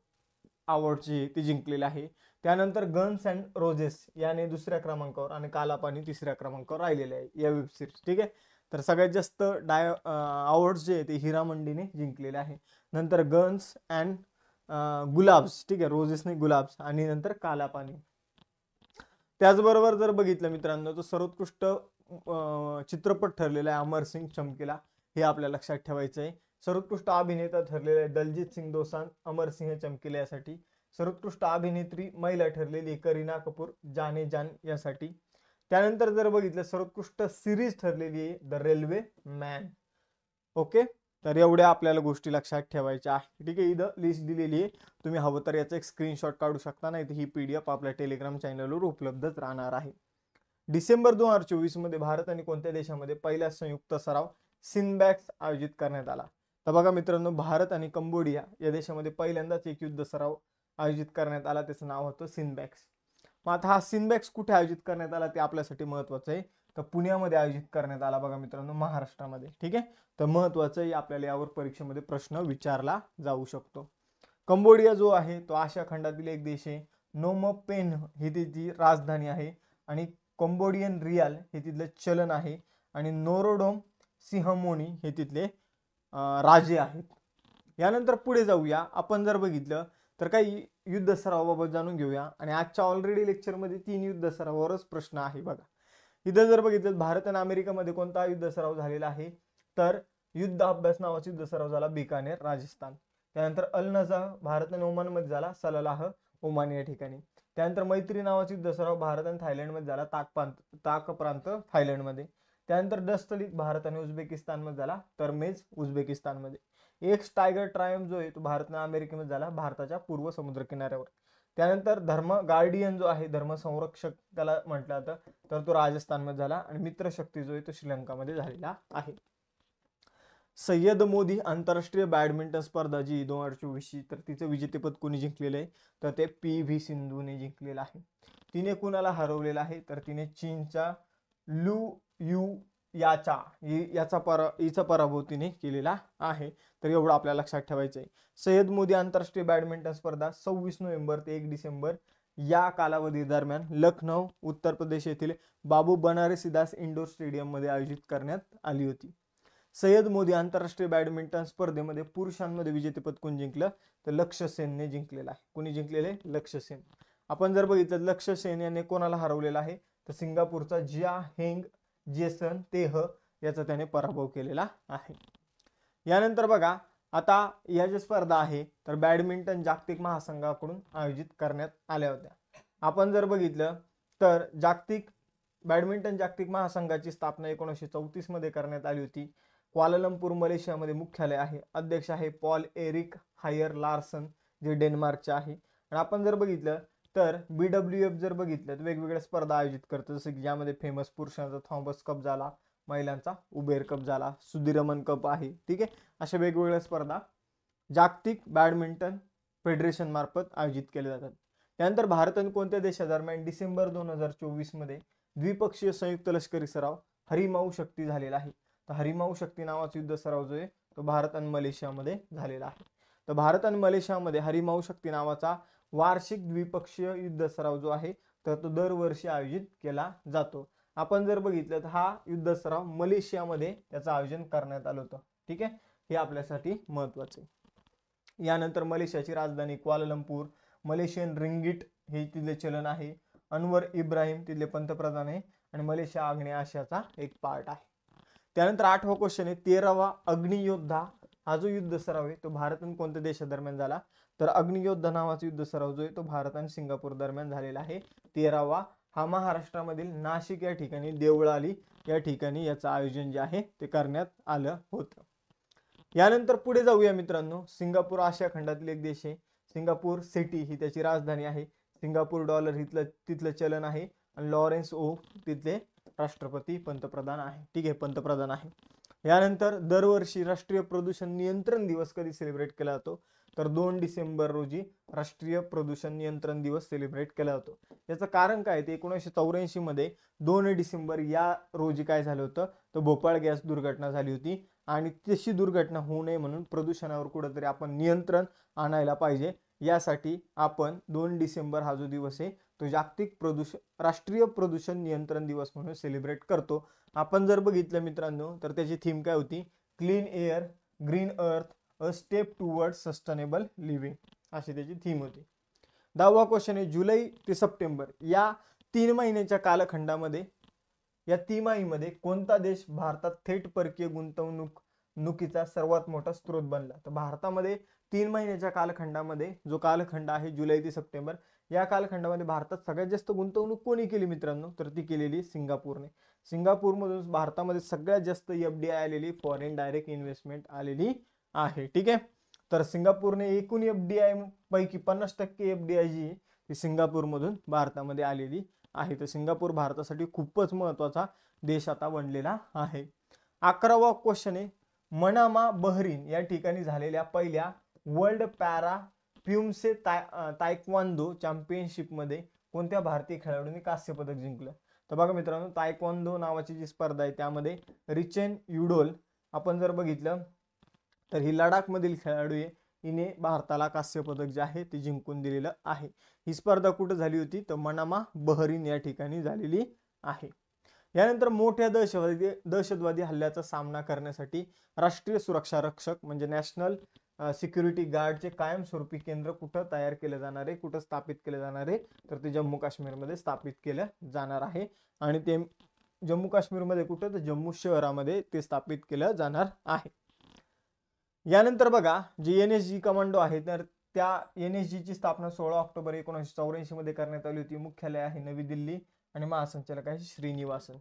अवॉर्ड जे ते जिंकलेले आहे. त्यानंतर गन्स अँड रोजेस याने दुसऱ्या क्रमांकावर आणि कालापानी तिसऱ्या क्रमांकावर राहिलेले आहे या वेब सिरीज. ठीक आहे, तर सगळ्यात जास्त अवॉर्ड्स जे आहे ते हिरामंडीने जिंकलेले आहे. नंतर गन्स अँड गुलाब्स, ठीक आहे, रोजेसने गुलाब्स, आणि नंतर कालापानी. त्याचबरोबर जर बघितलं मित्रांनो तर सर्वोत्कृष्ट चित्रपट ठरलेला आहे अमरसिंग चमकीला, हे आपल्याला लक्षात ठेवायचं आहे. सर्वोत्कृष्ट अभिनेता ठरलेला आहे दलजीत सिंग दोसांझ अमरसिंह चमकीला यासाठी. सर्वोत्कृष्ट अभिनेत्री महिला ठरलेली करीना कपूर जाने जान यासाठी. त्यानंतर जर बघितलं सर्वोत्कृष्ट सिरीज ठरलेली आहे द रेल्वे मॅन. ओके, तर एवढ्या आपल्याला गोष्टी लक्षात ठेवायच्या आहे. ठीक आहे, इथं लिस्ट दिलेली आहे, तुम्ही हवं तर याचा एक स्क्रीनशॉट काढू शकता, नाही तर ही PDF आपल्या टेलिग्राम चॅनलवर उपलब्धच राहणार आहे. डिसेंबर 2024 मध्ये भारत आणि कोणत्या देशामध्ये पहिला संयुक्त सराव सिनबॅक्स आयोजित करण्यात आला? तर बघा मित्रांनो, भारत आणि कंबोडिया या देशामध्ये पहिल्यांदाच एक युद्ध सराव आयोजित करण्यात आला, त्याचं नाव होतं सिनबॅक्स. मग आता हा सिनबॅक्स कुठे आयोजित करण्यात आला ते आपल्यासाठी महत्वाचं आहे. तर पुण्यामध्ये आयोजित करण्यात आला बघा मित्रांनो, महाराष्ट्रामध्ये. ठीक आहे, तर महत्वाचं आहे, आपल्याला यावर परीक्षेमध्ये प्रश्न विचारला जाऊ शकतो. कंबोडिया जो आहे तो आशिया खंडातील एक देश आहे. नोम पेन ही तिची राजधानी आहे आणि कंबोडियन रियाल हे तिथले चलन आहे आणि नोरोडोम सिंहमोनी हे तिथले राजे आहेत. यानंतर पुढे जाऊया. आपण जर बघितलं तर काही युद्ध सरावाबाबत जाणून घेऊया. आणि आजच्या ऑलरेडी लेक्चरमध्ये 3 युद्ध सरावावरच प्रश्न आहे बघा. इथं जर बघितलं भारत आणि अमेरिकेमध्ये कोणता युद्ध सराव झालेला आहे, तर युद्ध अभ्यास नावाचा युद्ध सराव झाला बिकानेर राजस्थान. त्यानंतर अल नजा भारत आणि ओमान मध्ये झाला सलालाह ओमान या ठिकाणी. त्यानंतर मैत्री नावाचा युद्ध सराव भारत आणि थायलंड मध्ये झाला ताक प्रांत थायलंड मध्ये. त्यानंतर दस्तलित भारत आणि उझबेकिस्तान मध्ये झाला तरमेज उझबेकिस्तान मध्ये. एक टायगर ट्रायम्फ जो आहे तो भारत आणि अमेरिकेमध्ये झाला भारताच्या पूर्व समुद्र किनाऱ्यावर. त्यानंतर धर्म गार्डियन जो आहे धर्म संरक्षक त्याला म्हटलं जातं, तर तो राजस्थानमध्ये झाला. आणि मित्र शक्ती जो आहे तो श्रीलंकामध्ये झालेला आहे. सय्यद मोदी आंतरराष्ट्रीय बॅडमिंटन स्पर्धा जी 2024 तर तिचं विजेतेपद कोणी जिंकलेलं आहे, तर ते PV सिंधूने जिंकलेलं आहे. तिने कुणाला हरवलेलं आहे, तर तिने चीनच्या लू यू हिचा पराभव तिने केलेला आहे. तर एवढं आपल्याला लक्षात ठेवायचं आहे. सय्यद मोदी आंतरराष्ट्रीय बॅडमिंटन स्पर्धा 26 नोव्हेंबर ते 1 डिसेंबर या कालावधी दरम्यान लखनौ उत्तर प्रदेश येथील बाबू बनारसीदास इंडोर स्टेडियम मध्ये आयोजित करण्यात आली होती. सय्यद मोदी आंतरराष्ट्रीय बॅडमिंटन स्पर्धेमध्ये पुरुषांमध्ये विजेतेपद कोण जिंकलं, तर लक्ष्य सेनने जिंकलेलं आहे. कोणी जिंकलेले? लक्ष्य सेन. आपण जर बघितलं लक्ष्य सेन याने कोणाला हरवलेला आहे, तर सिंगापूरचा जिया हेंग जेसन तेह याचा त्याने पराभव केलेला आहे. यानंतर बघा आता या ज्या स्पर्धा आहे तर बॅडमिंटन जागतिक महासंघाकडून आयोजित करण्यात आल्या होत्या. आपण जर बघितलं तर बॅडमिंटन जागतिक महासंघाची स्थापना 1934 मध्ये करण्यात आली होती. क्वालालंपूर मलेशियामध्ये मुख्यालय आहे. अध्यक्ष आहे पॉल एरिक हायर लार्सन जे डेन्मार्कचे आहे. आणि आपण जर बघितलं तर BWF जर बघितलं तर वेगवेगळ्या स्पर्धा आयोजित करतं, जसं की ज्यामध्ये फेमस पुरुषांचा थॉमस कप झाला, महिलांचा उबेर कप झाला, सुधीरमन कप आहे. ठीक आहे, अशा वेगवेगळ्या स्पर्धा जागतिक बॅडमिंटन फेडरेशन मार्फत आयोजित केल्या जातात. त्यानंतर भारत आणि कोणत्या देशादरम्यान डिसेंबर 2024 मध्ये द्विपक्षीय संयुक्त लष्करी सराव हरिमाऊ शक्ती झालेला आहे. तर हरिमाऊ शक्ती नावाचा युद्ध सराव जो आहे तो भारत आणि मलेशियामध्ये झालेला आहे. तर भारत आणि मलेशियामध्ये हरिमाऊ शक्ती नावाचा वार्षिक द्विपक्षीय युद्ध सराव जो आहे तर तो दरवर्षी आयोजित केला जातो. आपण जर बघितलं तर हा युद्ध सराव मलेशियामध्ये त्याचं आयोजन करण्यात आलं होतं. ठीक आहे, हे आपल्यासाठी महत्वाचे आहे. यानंतर मलेशियाची राजधानी क्वालालंपूर, मलेशियन रिंगिट हे तिथले चलन आहे. अनवर इब्राहिम तिथले पंतप्रधान आहे. आणि मलेशिया आग्नेय आशियाचा एक पार्ट आहे. त्यानंतर 8वा क्वेश्चन आहे 13वा अग्नियोद्धा हा जो युद्ध सराव आहे तो भारत आणि कोणत्या देशादरम्यान झाला, तर अग्नियोद्धा नावाचा युद्ध सराव जो आहे तो भारत आणि सिंगापूर दरम्यान झालेला आहे. 13वा हा महाराष्ट्रामधील नाशिक या ठिकाणी देवळाली या ठिकाणी याचं आयोजन जे आहे ते करण्यात आलं होतं. यानंतर पुढे जाऊया मित्रांनो. सिंगापूर आशिया खंडातील एक देश आहे. सिंगापूर सिटी ही त्याची राजधानी आहे. सिंगापूर डॉलर तिथलं चलन आहे. आणि लॉरेन्स ओ तिथले राष्ट्रपती पंतप्रधान आहे. ठीक आहे, पंतप्रधान आहे. यानंतर दरवर्षी राष्ट्रीय प्रदूषण नियंत्रण दिवस कधी सेलिब्रेट केला जातो, तर 2 डिसेंबर रोजी राष्ट्रीय प्रदूषण नियंत्रण दिवस सेलिब्रेट केला जातो. याचं कारण काय ते 1984 मध्ये 2 डिसेंबर या रोजी काय झालं होतं, तर भोपाळ गॅस दुर्घटना झाली होती. आणि तशी दुर्घटना होऊ नये म्हणून प्रदूषणावर कुठेतरी आपण नियंत्रण आणायला पाहिजे, यासाठी आपण 2 डिसेंबर हा जो दिवस आहे तो राष्ट्रीय प्रदूषण नियंत्रण दिवस म्हणून सेलिब्रेट करतो. आपण जर बघितलं मित्रांनो तर त्याची थीम काय होती, clean air green earth a step toward sustainable living अशी त्याची थीम होती. 10वा क्वेश्चन आहे जुलै ते सप्टेंबर या 3 महिन्याच्या कालखंडामध्ये या तिमाहीमध्ये कोणता देश भारतात थेट परकीय गुंतवणुकीचा सर्वात मोठा स्रोत बनला. तर भारतामध्ये 3 महिन्याच्या कालखंडामध्ये जो कालखंड आहे जुलै ते सप्टेंबर या कालखंडामध्ये भारतात सगळ्यात जास्त गुंतवणूक कोणी केली मित्रांनो, तर ती केलेली सिंगापूरने. सिंगापूरमधून भारतामध्ये सगळ्यात जास्त FDI आलेली फॉरेन डायरेक्ट इन्व्हेस्टमेंट आलेली आहे. ठीक आहे, तर सिंगापूरने एकूण FDI पैकी 50% FDI जी ती सिंगापूरमधून भारतामध्ये आलेली आहे. तर सिंगापूर भारतासाठी खूपच महत्वाचा देश आता बनलेला आहे. 11वा क्वेश्चन आहे मनामा बहरीन या ठिकाणी झालेल्या पहिल्या वर्ल्ड पॅरा प्युमसे तायक्वांदो चॅम्पियनशिप मध्ये कोणत्या भारतीय खेळाडूंनी कांस्य पदक जिंकलं. तर बघा मित्रांनो तायक्वांदो नावाची जी स्पर्धा आहे त्यामध्ये रिचेन युडोल आपण जर बघितलं तर ही लडाख मधील खेळाडू आहे. हिने भारताला कांस्य पदक जे आहे ते जिंकून दिलेलं आहे. ही स्पर्धा कुठे झाली होती, तर मनामा बहरीन या ठिकाणी झालेली आहे. यानंतर मोठ्या दहशतवादी हल्ल्याचा सामना करण्यासाठी राष्ट्रीय सुरक्षा रक्षक म्हणजे नॅशनल सिक्युरिटी गार्डचे कायमस्वरूपी केंद्र कुठं तयार केले जाणार आहे, कुठं स्थापित केले जाणार आहे, तर ते जम्मू काश्मीरमध्ये स्थापित केलं जाणार आहे. आणि ते जम्मू काश्मीरमध्ये कुठं, तर जम्मू शहरामध्ये ते स्थापित केलं जाणार आहे. यानंतर बघा जे NSG कमांडो आहे, तर त्या NSG ची स्थापना 16 ऑक्टोबर 1984 मध्ये करण्यात आली होती. मुख्यालय आहे नवी दिल्ली आणि महासंचालक आहे श्रीनिवासन.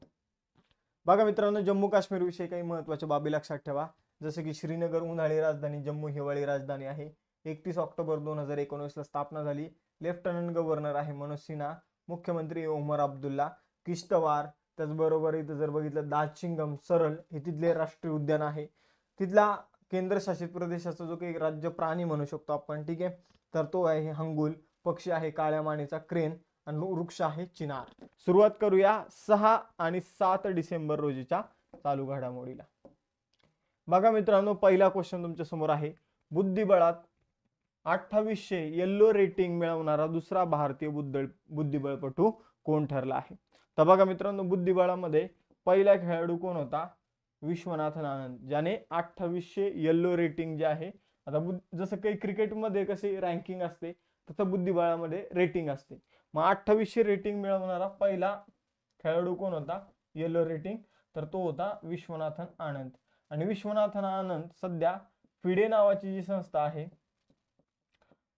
बघा मित्रांनो, जम्मू काश्मीर विषयी काही महत्त्वाच्या बाबी लक्षात ठेवा. जसे की श्रीनगर उन्हाळी राजधानी, जम्मू हिवाळी राजधानी आहे. 31 ऑक्टोबर 2019 ला स्थापना झाली. लेफ्टनंट गव्हर्नर आहे मनोज सिन्हा. मुख्यमंत्री ओमर अब्दुल्ला. किश्तवार, त्याचबरोबर इथं जर बघितलं दाचिंगम सरल हे तिथले राष्ट्रीय उद्यान आहे. तिथला केंद्रशासित प्रदेशाचा जो काही राज्य प्राणी म्हणू शकतो आपण, ठीक आहे, तर तो आहे हंगुल. पक्षी आहे काळ्या मानेचा क्रेन आणि वृक्ष आहे चिनार. सुरुवात करूया 6 आणि 7 डिसेंबर रोजीच्या चालू घडामोडीला. बघा मित्रांनो, पहिला क्वेश्चन तुमच्या समोर आहे. बुद्धिबळात 2800 येल्लो रेटिंग मिळवणारा दुसरा भारतीय बुद्धिबळपटू कोण ठरला आहे? तर बघा मित्रांनो, बुद्धिबळामध्ये पहिला खेळाडू कोण होता? विश्वनाथन आनंद, ज्याने 2800 येल्लो रेटिंग जे आहे, आता जसं काही क्रिकेटमध्ये कशी रँकिंग असते तसं बुद्धिबळामध्ये रेटिंग असते. मग 2800 रेटिंग मिळवणारा पहिला खेळाडू कोण होता येल्लो रेटिंग? तर तो होता विश्वनाथन आनंद. आणि विश्वनाथन आनंद सध्या फिडे नावाची जी संस्था आहे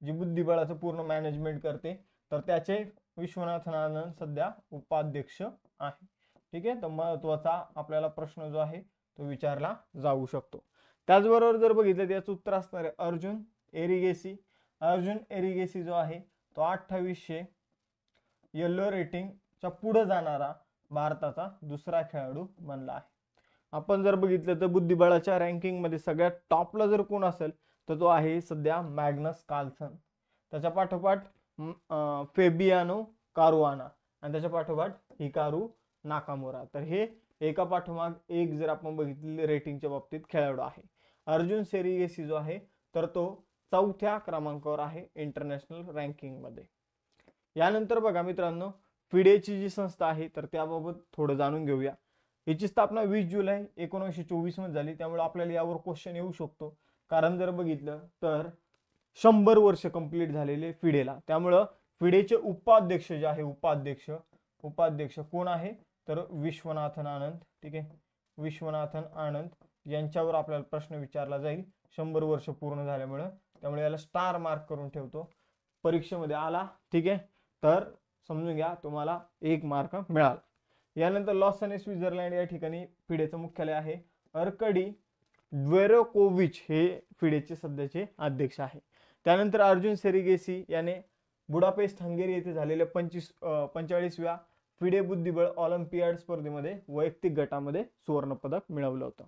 जी बुद्धिबळाचं पूर्ण मॅनेजमेंट करते, तर त्याचे विश्वनाथन आनंद सध्या उपाध्यक्ष आहे. ठीक आहे, तर महत्वाचा आपल्याला प्रश्न जो आहे तो विचारला जाऊ शकतो. त्याचबरोबर जर बघितलं त्याचं उत्तर असणार आहे अर्जुन एरिगेसी. अर्जुन एरिगेसी जो आहे तो 2800 येल्लो रेटिंगच्या पुढे जाणारा भारताचा दुसरा खेळाडू बनला आहे. आपण जर बघितलं तर बुद्धिबळाच्या रँकिंग मध्ये सगळ्यात टॉपला जर कोण असेल तर तो आहे सध्या मॅग्नस कार्लसन. त्याच्या पाठोपाठ फेबियानो कारुआना आणि त्याच्या पाठोपाठ हिकारू नाकामुरा. तर हे एका पाठोमाग एक जर आपण बघितले रेटिंगच्या बाबतीत खेळाडू आहे. अर्जुन सेरिगेसी जो आहे तर तो 4थ्या क्रमांकावर आहे इंटरनॅशनल रँकिंग मध्ये. यानंतर बघा मित्रांनो, फिडेची जी संस्था आहे तर त्याबाबत थोडं जाणून घेऊया. याची स्थापना 20 जुलै 1924 मध्ये झाली. त्यामुळे आपल्याला यावर क्वेश्चन येऊ शकतो, कारण जर बघितलं तर 100 वर्ष कंप्लीट झालेले फिडेला. त्यामुळं फिडेचे उपाध्यक्ष जे आहे उपाध्यक्ष कोण आहे तर विश्वनाथन आनंद. ठीक आहे, विश्वनाथन आनंद यांच्यावर आपल्याला प्रश्न विचारला जाईल 100 वर्ष पूर्ण झाल्यामुळे. त्यामुळे याला स्टार मार्क करून ठेवतो. परीक्षेमध्ये आला, ठीक आहे, तर समजून घ्या तुम्हाला 1 मार्क मिळाला. यानंतर लॉसन स्वित्झर्लंड या ठिकाणी फिडेचं मुख्यालय आहे. अर्कडी द्वेरोकोविच हे फिडेचे सध्याचे अध्यक्ष आहे. त्यानंतर अर्जुन सेरिगेसी याने बुडापेस्ट हंगेरी येथे झालेल्या 45व्या फिडे बुद्धिबळ ऑलिम्पियाड स्पर्धेमध्ये वैयक्तिक गटामध्ये सुवर्ण पदक मिळवलं होतं.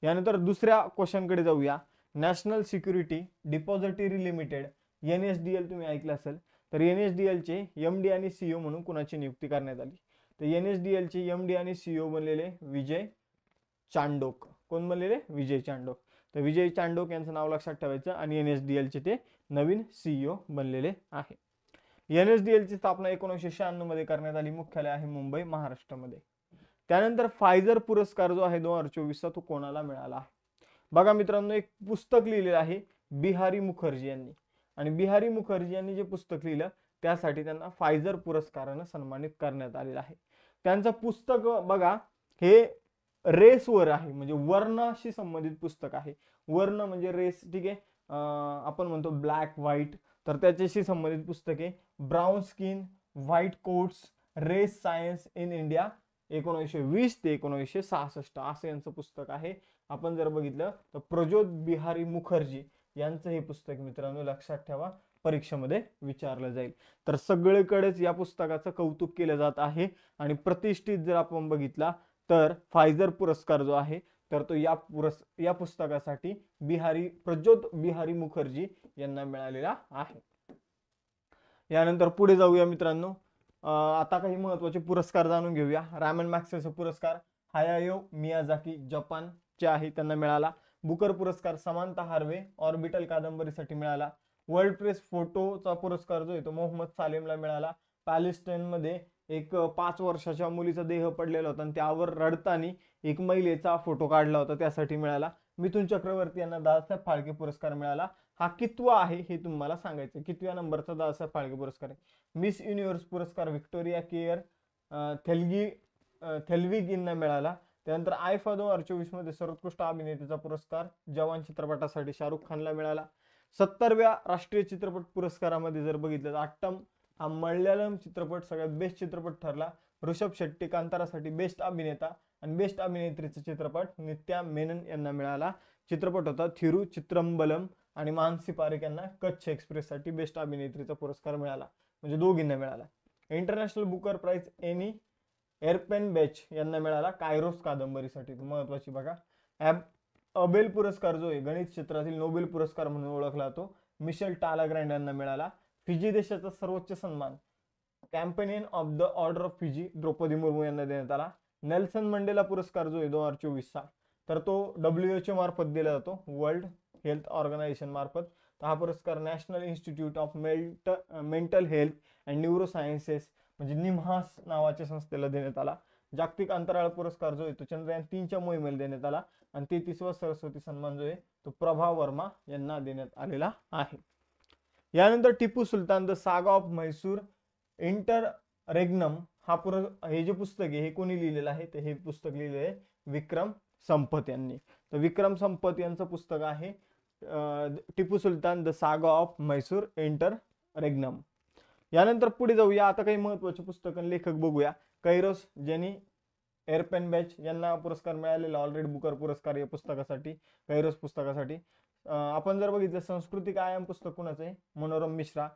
यानंतर दुसऱ्या क्वेश्चनकडे जाऊया. National security depository limited NSDL तुम्ही ऐकलं असेल, तर NSDL चे MD आणि CEO म्हणून कुणाची नियुक्ती करण्यात आली? तर NSDL चे MD आणि CEO बनलेले विजय चांडोक. कोण बनलेले? विजय चांडोक. तर विजय चांडोक यांचं नाव लक्षात ठेवायचं आणि NSDL चे ते नवीन CEO बनलेले आहे. NSDL ची स्थापना 1996 मध्ये करण्यात आली. मुख्यालय आहे मुंबई, महाराष्ट्रामध्ये. त्यानंतर फायझर पुरस्कार जो आहे 2024 चा तो कोणाला मिळाला आहे? बघा मित्रांनो, एक पुस्तक लिहिलेलं आहे बिहारी मुखर्जी यांनी. आणि बिहारी मुखर्जी यांनी जे पुस्तक लिहिलं त्यासाठी त्यांना फायझर पुरस्काराने सन्मानित करण्यात आलेलं आहे. त्यांचं पुस्तक बघा हे रेसवर आहे, म्हणजे वर्णाशी संबंधित पुस्तक आहे. वर्ण म्हणजे रेस, ठीक आहे, आपण म्हणतो ब्लॅक व्हाईट, तर त्याच्याशी संबंधित पुस्तके brown skin, white coats, race science in India 1920 ते 1966 असं यांचं पुस्तक आहे. आपण जर बघितलं तर प्रज्योत बिहारी मुखर्जी यांचं हे पुस्तक मित्रांनो लक्षात ठेवा, परीक्षेमध्ये विचारलं जाईल. तर सगळीकडेच या पुस्तकाचं कौतुक केलं जात आहे. आणि प्रतिष्ठित जर आपण बघितला तर फायझर पुरस्कार जो आहे तर तो या पुस्तकासाठी प्रज्योत बिहारी मुखर्जी यांना मिळालेला आहे. यानंतर पुढे जाऊया मित्रांनो. आता काही महत्त्वाचे पुरस्कार जाणून घेऊया. रामन मॅग्सेसे पुरस्कार हायायो मियाझाकी जपानचे आहे, त्यांना मिळाला. बुकर पुरस्कार समांथा हार्वे ऑर्बिटल कादंबरीसाठी मिळाला. वर्ल्ड प्रेस फोटोचा पुरस्कार जो आहे तो मोहम्मद सालेमला मिळाला. पॅलेस्टाईन मध्ये एक 5 वर्षाच्या मुलीचा देह पडलेला होता आणि त्यावर रडताना एक महिलेचा फोटो काढला होता, त्यासाठी मिळाला. मिथुन चक्रवर्ती यांना दादासाहेब फाळके पुरस्कार मिळाला. हा कितवा आहे हे तुम्हाला सांगायचं, कितव्या नंबरचा दादासाहेब फाळके पुरस्कार आहे. मिस युनिव्हर्स पुरस्कार व्हिक्टोरिया केअर थेल्विग यांना मिळाला. त्यानंतर आयफा 2024 मध्ये सर्वोत्कृष्ट अभिनेत्याचा पुरस्कार जवान चित्रपटासाठी शाहरुख खानला मिळाला. 70व्या राष्ट्रीय चित्रपट पुरस्कारामध्ये जर बघितलं तर अट्टम हा मल्याळम चित्रपट सगळ्यात बेस्ट चित्रपट ठरला. ऋषभ शेट्टी कांतारासाठी बेस्ट अभिनेता आणि बेस्ट अभिनेत्रीचा चित्रपट नित्या मेनन यांना मिळाला. चित्रपट होता थिरू चित्रंबलम आणि मानसी पारेख यांना कच्छ एक्सप्रेस साठी बेस्ट अभिनेत्रीचा पुरस्कार मिळाला, म्हणजे दोघींना मिळाला. इंटरनॅशनल बुकर प्राइज एनी एअरपेन बेच यांना मिळाला कायरोस कादंबरीसाठी, महत्वाची बघा. अबेल पुरस्कार जो आहे गणित क्षेत्रातील नोबेल पुरस्कार म्हणून ओळखला जातो, मिशेल टालाग्रँड यांना मिळाला. फिजी देशाचा सर्वोच्च सन्मान companion of the order of Fiji Droupadi Murmu यांना देण्यात आला. नेल्सन मंडेला पुरस्कार जो आहे 2024 चा, तर तो WHO मार्फत दिला जातो, वर्ल्ड हेल्थ ऑर्गनायझेशन मार्फत. तर हा पुरस्कार national institute of mental health and neuro sciences म्हणजे निम्हास नावाच्या संस्थेला देण्यात आला. जागतिक अंतराळ पुरस्कार जो आहे तो चंद्रयान 3च्या मोहिमेला देण्यात आला. आणि 33वा सरस्वती सन्मान जो आहे तो प्रभा वर्मा यांना देण्यात आलेला आहे. यानंतर टिपू सुलतान द सागा ऑफ म्हैसूर इंटररेग्नम हे जे पुस्तक आहे हे कोणी लिहिलेलं आहे, तर हे पुस्तक लिहिलेलं आहे विक्रम संपत यांनी. तर विक्रम संपत यांचं पुस्तक आहे टिपू सुलतान द सागा ऑफ म्हैसूर इंटररेग्नम. यानंतर पुढे जाऊया, आता काही महत्वाचे पुस्तक आणि लेखक बघूया. कैरोस जेनी एअरपेन बॅच यांना पुरस्कार मिळालेला ऑलरेडी, बुकर पुरस्कार या पुस्तकासाठी, कैरोस पुस्तकासाठी. आपण जर बघितलं सांस्कृतिक आयाम पुस्तक कुणाचं आहे, मनोरम Mishra.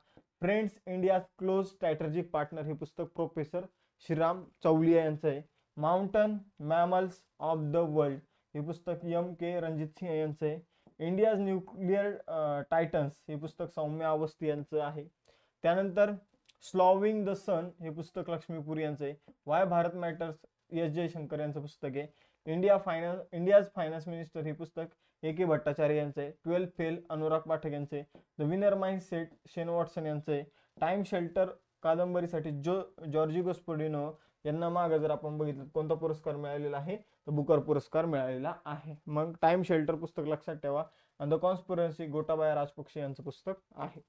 Friends India close strategic partner हे पुस्तक प्रोफेसर श्रीराम चौलिया यांचं आहे. Mountain mammals of the world हे पुस्तक MK रणजित सिंह यांचं आहे. इंडियाज न्यूक्लिअर टायटन्स हे पुस्तक सौम्य अवस्थी यांचं आहे. त्यानंतर स्लॉविंग द सन हे पुस्तक लक्ष्मीपुरी यांचं आहे. Y Bharat matters S Jaishankar यांचं पुस्तक आहे. इंडियाज फायनान्स मिनिस्टर हे पुस्तक AK भट्टाचार्य यांचं आहे. 12 फेल अनुराग पाठक यांचे. द विनर माइंड सेट शेन वॉटसन यांचं आहे. टाइम शेल्टर कादंबरीसाठी जॉर्जी गोस्पोडिनो यांना मागे जर आपण बघितलं कोणता पुरस्कार मिळालेला आहे, तर बुकर पुरस्कार मिळालेला आहे. मग टाइम शेल्टर पुस्तक लक्षात ठेवा. आणि द कॉन्स्पिरन्सी गोटाबाया राजपक्षे यांचं पुस्तक आहे.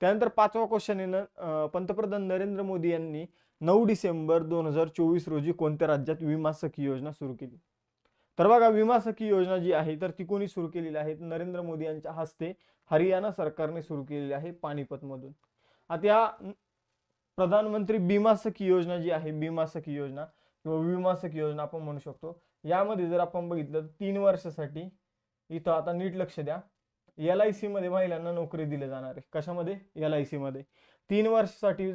त्यानंतर 5वा क्वेश्चन आहे, पंतप्रधान नरेंद्र मोदी यांनी 9 डिसेंबर 2024 रोजी कोणत्या राज्यात विमा सखी योजना सुरू केली. तर बघा, विमा सखी योजना जी आहे तर ती कोणी सुरू केलेली आहे, नरेंद्र मोदी यांच्या हस्ते हरियाणा सरकारने सुरू केलेली आहे पानिपत मधून. आता या प्रधानमंत्री बीमा सखी योजना जी आहे, बीमा सखी योजना किंवा विमा सखी योजना आपण म्हणू शकतो, यामध्ये जर आपण बघितलं 3 वर्षासाठी, इथं आता नीट लक्ष द्या, LIC मध्ये महिलांना नोकरी दिली जाणार आहे. कशामध्ये? LIC मध्ये. 3 वर्षासाठी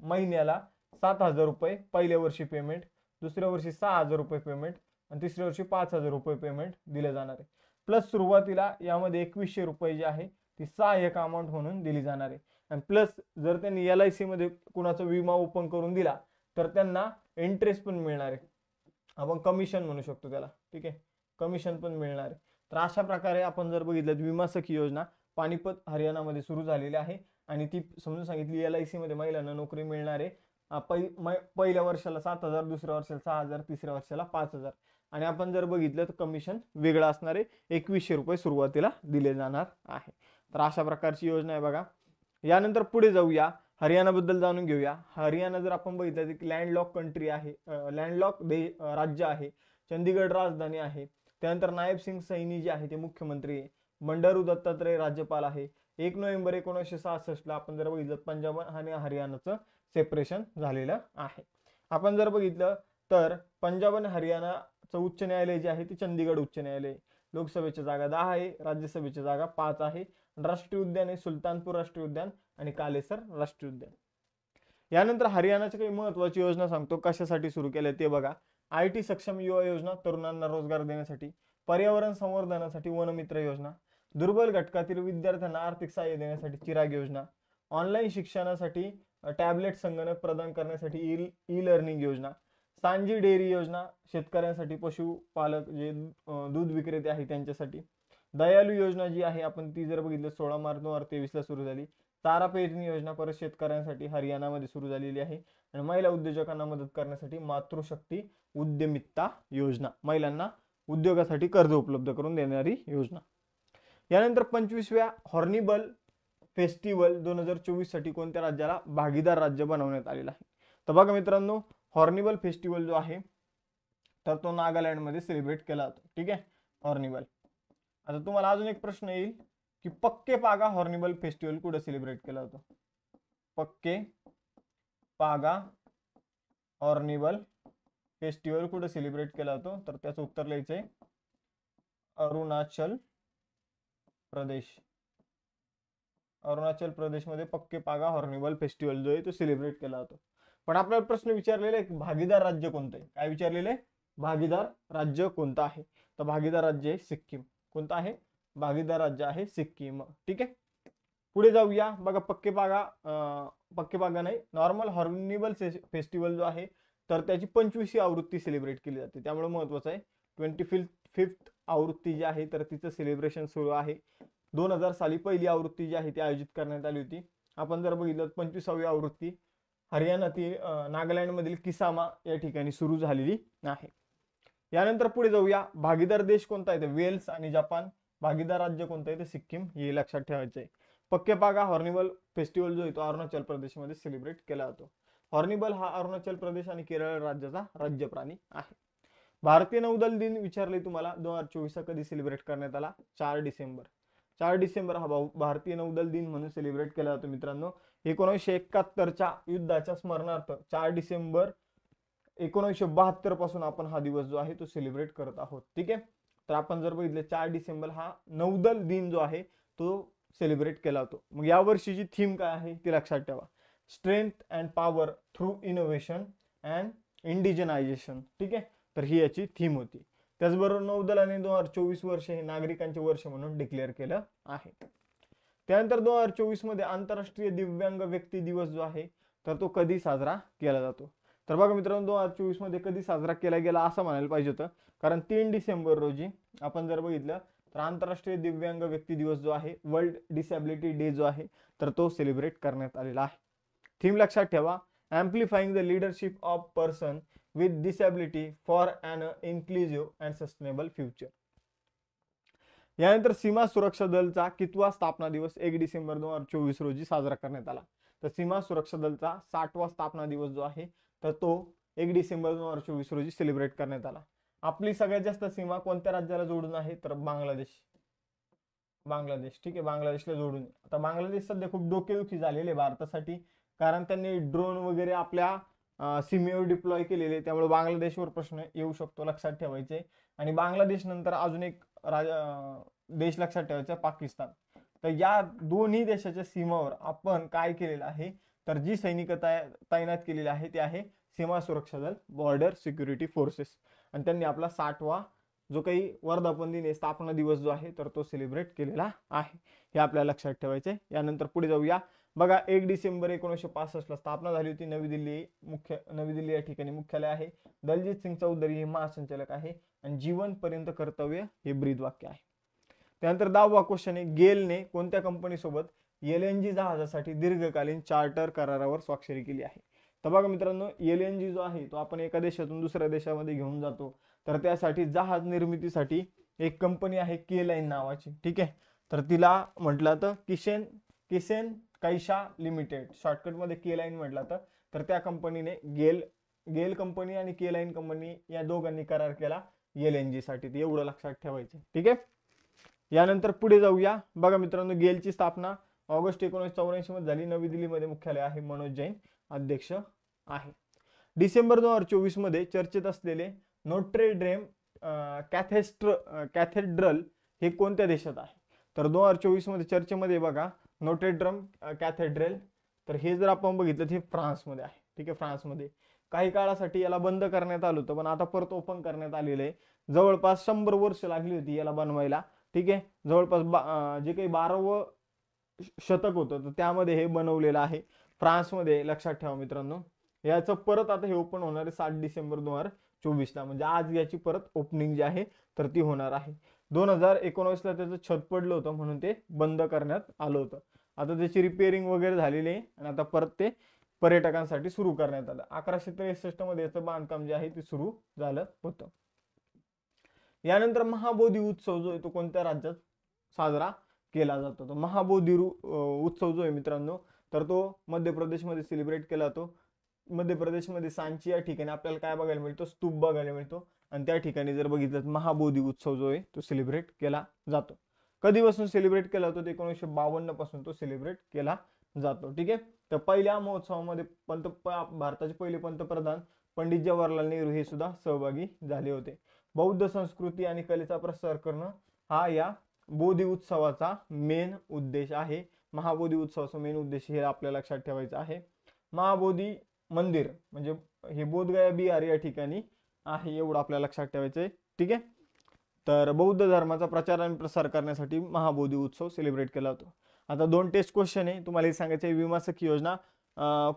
महिन्याला 7,000 रुपये पहिल्या वर्षी पेमेंट, दुसऱ्या वर्षी 6,000 रुपये पेमेंट आणि तिसऱ्या वर्षी 5,000 रुपये पेमेंट दिले जाणार आहे. प्लस सुरुवातीला यामध्ये 2100 रुपये जी आहे ती सहाय्यक अमाऊंट म्हणून दिली जाणार आहे. आणि प्लस जर त्यांनी LIC मध्ये कुणाचा विमा ओपन करून दिला तर त्यांना इंटरेस्ट पण मिळणार आहे, आपण कमिशन म्हणू शकतो त्याला, ठीक आहे, कमिशन पण मिळणार आहे. तर अशा प्रकारे आपण जर बघितलं विमा सखी योजना पानिपत हरियाणामध्ये सुरू झालेली आहे आणि ती समजून सांगितली LIC मध्ये महिलांना नोकरी मिळणार आहे. पहिल्या वर्षाला 7,000, दुसऱ्या वर्षाला 6,000, तिसऱ्या वर्षाला 5,000 आणि आपण जर बघितलं तर कमिशन वेगळं असणार आहे, 2100 रुपये सुरुवातीला दिले जाणार आहे. तर अशा प्रकारची योजना आहे बघा. यानंतर पुढे जाऊया, हरियाणा बद्दल जाणून घेऊया. हरियाणा जर आपण बघितलं तर लँडलॉक कंट्री आहे, लँडलॉक राज्य आहे, चंदीगड राजधानी आहे. त्यानंतर नायब सिंग सैनी जे आहे ते मुख्यमंत्री आहे. बंडारू दत्तात्रय राज्यपाल आहे. 1 नोव्हेंबर 1966 ला आपण जर बघितलं पंजाब आणि हरियाणाचं सेपरेशन झालेलं आहे. आपण जर बघितलं तर पंजाब आणि हरियाणाचं उच्च न्यायालय जे आहे ते चंदीगड उच्च न्यायालय. लोकसभेच्या जागा 10 आहे, राज्यसभेच्या जागा 5 आहे. राष्ट्रीय उद्यान आहे सुलतानपूर राष्ट्रीय उद्यान आणि कालेसर राष्ट्रीय उद्यान. यानंतर हरियाणाची काही महत्वाची योजना सांगतो कशासाठी सुरू केल्या ते बघा. IT सक्षम युवा योजना, तरुणांना रोजगार देण्यासाठी. पर्यावरण संवर्धनासाठी वनमित्र योजना. दुर्बल घटकातील विद्यार्थ्यांना आर्थिक सहाय्य देण्यासाठी चिराग योजना. ऑनलाईन शिक्षणासाठी टॅबलेट संगणक प्रदान करण्यासाठी ई लर्निंग योजना. सांजी डेअरी योजना, शेतकऱ्यांसाठी, पशुपालक जे दूध विक्रेते आहे त्यांच्यासाठी. दयालू योजना जी आहे आपण ती जर बघितलं 16 मार्च 2023 ला सुरू झाली. चारा पेरणी योजना परत शेतकऱ्यांसाठी हरियाणामध्ये सुरू झालेली आहे. आणि महिला उद्योजकांना मदत करण्यासाठी मातृशक्ती उद्यमिता योजना, महिलांना उद्योगासाठी कर्ज उपलब्ध करून देणारी योजना. यानंतर 25व्या हॉर्निबल फेस्टिवल 2024 साठी कोणत्या राज्याला भागीदार राज्य बनवण्यात आलेला आहे? तर बघा मित्रांनो, हॉर्निबल फेस्टिवल जो आहे तर तो नागालँड मध्ये सेलिब्रेट केला जातो. ठीक आहे, हॉर्निबल. आता तुम्हाला अजून एक प्रश्न येईल की पक्के पागा हॉर्निबल फेस्टिवल कुठे सेलिब्रेट केला जातो? पक्के पागा हॉर्निबल फेस्टिवल कुठे सेलिब्रेट केला जातो? तर त्याचं उत्तर लिहायचंय अरुणाचल प्रदेश. अरुणाचल प्रदेशमध्ये पक्के पागा हॉर्निबल फेस्टिवल जो आहे तो सेलिब्रेट केला जातो. पण आपल्याला प्रश्न विचारलेला आहे भागीदार राज्य कोणतं आहे? काय विचारलेलं आहे? भागीदार राज्य कोणतं आहे? तर भागीदार राज्य आहे सिक्कीम. कोणतं आहे? भागीदार राज्य आहे सिक्कीम. ठीक आहे, पुढे जाऊया. बघा पक्के पागा नाही, नॉर्मल हॉर्निबल फेस्टिवल जो आहे तर त्याची 25वी आवृत्ती सेलिब्रेट केली जाते, त्यामुळे महत्वाचं आहे. 25th आवृत्ती जी आहे तर तिचं सेलिब्रेशन सुरू आहे. 2000 साली पहिली आवृत्ती जी आहे ती आयोजित करण्यात आली होती. आपण जर बघितलं 25वी आवृत्ती हरियाणातील नागालँड मधील किसामा या ठिकाणी सुरू झालेली आहे. यानंतर पुढे जाऊया. भागीदार देश कोणता आहे? वेल्स आणि जपान. भागीदार राज्य कोणतं आहे? सिक्कीम. हे लक्षात ठेवायचं आहे. पक्के पागा हॉर्निबल फेस्टिवल जो आहे तो अरुणाचल प्रदेशमध्ये सेलिब्रेट केला जातो. हॉर्निबल हा अरुणाचल प्रदेश आणि केरळ राज्याचा राज्य प्राणी आहे. भारतीय नौदल दिन विचारले तुम्हाला 2024 कधी सेलिब्रेट करण्यात आला? 4 डिसेंबर. 4 डिसेंबर हा भारतीय नौदल दिन म्हणून सेलिब्रेट केला जातो मित्रांनो. 1971च्या युद्धाच्या स्मरणार्थ 4 डिसेंबर 1972 पासून आपण हा दिवस जो आहे तो सेलिब्रेट करत आहोत. ठीक आहे, तर आपण जर बघितलं 4 डिसेंबर हा नौदल दिन जो आहे तो सेलिब्रेट केला जातो. मग या वर्षीची थीम काय आहे ती लक्षात ठेवा. Strength and power through innovation and indigenisation. ठीक आहे, तर ही याची थीम होती. त्याचबरोबर नौदलाने 2024 वर्ष हे नागरिकांचे वर्ष म्हणून डिक्लेअर केलं आहे. त्यानंतर 2024 मध्ये आंतरराष्ट्रीय दिव्यांग व्यक्ती दिवस जो आहे तर तो कधी साजरा केला जातो? तर बघा मित्रांनो, 2024 मध्ये कधी साजरा केला गेला असं म्हणायला पाहिजे होतं, कारण 3 डिसेंबर रोजी आपण जर बघितलं तर आंतरराष्ट्रीय दिव्यांग व्यक्ती दिवस जो आहे, वर्ल्ड डिसॅबिलिटी डे जो आहे तर तो सेलिब्रेट करण्यात आलेला आहे. थीम लक्षात ठेवा, amplifying the leadership of person with disability for an inclusive and sustainable future. यानंतर सीमा सुरक्षा दलचा कितवा स्थापना दिवस 1 डिसेंबर 2024 रोजी साजरा करण्यात आला? तर सीमा सुरक्षा दलचा 60वा स्थापना दिवस जो आहे तर तो 1 डिसेंबर 2024 रोजी सेलिब्रेट करण्यात आला. आपली सगळ्यात जास्त सीमा कोणत्या राज्याला जोडून आहे? तर बांगलादेश. बांगलादेश. ठीक आहे, बांगलादेशला जोडून. आता बांगलादेश सध्या खूप डोकेदुखी झालेली आहे भारतासाठी, कारण त्यांनी ड्रोन वगैरे आपल्या सीमेवर डिप्लॉय केलेले, त्यामुळे बांगलादेशवर प्रश्न येऊ शकतो, लक्षात ठेवायचे. आणि बांगलादेश नंतर अजून एक देश लक्षात ठेवायचा, पाकिस्तान. तर या दोन्ही देशाच्या सीमावर आपण काय केलेलं आहे तर जी सैनिक तैनात केलेली आहे ते आहे सीमा सुरक्षा दल, बॉर्डर सिक्युरिटी फोर्सेस. आणि त्यांनी आपला 60वा जो काही वर्धापन दिन स्थापना दिवस जो आहे तर तो सेलिब्रेट केलेला आहे. हे आपल्याला लक्षात ठेवायचे. यानंतर पुढे जाऊया. बघा 1 डिसेंबर 1965 ला स्थापना झाली होती नवी दिल्ली या ठिकाणी मुख्यालय आहे. दलजीत सिंग चौधरी हे महासंचालक आहे आणि जीवनपर्यंत कर्तव्य हे ब्रीद वाक्य आहे. त्यानंतर 10वा क्वेश्चन आहे, गेलने कोणत्या कंपनीसोबत LNG जहाजासाठी दीर्घकालीन चार्टर करारावर स्वाक्षरी केली आहे? तर बघा मित्रांनो, LNG जो आहे तो आपण एका देशातून दुसऱ्या देशामध्ये घेऊन जातो, तर त्यासाठी जहाज निर्मितीसाठी एक कंपनी आहे के लाईन नावाची. ठीक आहे, तर तिला म्हटलं तर किसेन कैशा लिमिटेड, शॉर्टकट मध्ये के लाईन म्हटलं तर त्या कंपनीने गेल कंपनी आणि के लाईन कंपनी या दोघांनी करार केला LNG साठी. एवढं लक्षात ठेवायचं. ठीक आहे, यानंतर पुढे जाऊया. बघा मित्रांनो, गेलची स्थापना ऑगस्ट 1984 मध्ये झाली. नवी दिल्लीमध्ये मुख्यालय आहे. मनोज जैन अध्यक्ष आहे. डिसेंबर 2024 मध्ये चर्चेत असलेले नोट्रे डेम कॅथेड्रल हे कोणत्या देशात आहे? तर 2024 मध्ये चर्चेमध्ये बघा नोट्रे डेम कॅथेड्रल, तर हे जर आपण बघितलं हे फ्रान्समध्ये आहे. ठीक आहे, फ्रान्समध्ये काही काळासाठी याला बंद करण्यात आलं होतं, पण आता परत ओपन करण्यात आलेलं आहे. जवळपास 100 वर्ष लागली होती याला बनवायला. ठीक आहे, जवळपास जे काही 12व शतक होतं तर त्यामध्ये हे बनवलेलं आहे फ्रान्समध्ये. लक्षात ठेवा मित्रांनो, याचं परत आता हे ओपन होणार आहे 7 डिसेंबर 2024 ला, म्हणजे आज याची परत ओपनिंग जी आहे तर ती होणार आहे. 2019 ला त्याचं छत पडलं होतं म्हणून ते बंद करण्यात आलं होतं. आता त्याची रिपेअरिंग वगैरे झालेली आहे आणि आता परत ते पर्यटकांसाठी सुरू करण्यात आलं. 1163 मध्ये याचं बांधकाम जे आहे ते सुरू झालं होतं. यानंतर महाबोधी उत्सव जो आहे तो कोणत्या राज्यात साजरा केला जातो? तर महाबोधी उत्सव जो आहे मित्रांनो, तर तो मध्य प्रदेशमध्ये सेलिब्रेट केला जातो. मध्य प्रदेशमध्ये सांची या ठिकाणी आपल्याला काय बघायला मिळतो? स्तूप बघायला मिळतो. आणि त्या ठिकाणी जर बघितलं तर महाबोधी उत्सव जो आहे तो सेलिब्रेट केला जातो. कधीपासून सेलिब्रेट केला जातो? 1952 पासून तो सेलिब्रेट केला जातो. ठीक आहे. तर पहिल्या महोत्सवामध्ये भारताचे पहिले पंतप्रधान पंडित जवाहरलाल नेहरू हे सुद्धा सहभागी झाले होते. बौद्ध संस्कृती आणि कलेचा प्रसार करणं हा या बोधी उत्सवाचा मेन उद्देश आहे. महाबोधी उत्सवाचा मेन उद्देश हे आपल्याला लक्षात ठेवायचं आहे. महाबोधी मंदिर म्हणजे हे बोधगया बिहार या ठिकाणी आहे, एवढं आपल्याला लक्षात ठेवायचं आहे. ठीक आहे. तर बौद्ध धर्माचा प्रचार आणि प्रसार करण्यासाठी महाबोधी उत्सव सेलिब्रेट केला जातो. आता 2 टेस्ट क्वेश्चन आहे. तुम्हाला हे सांगायचं आहे विमासक योजना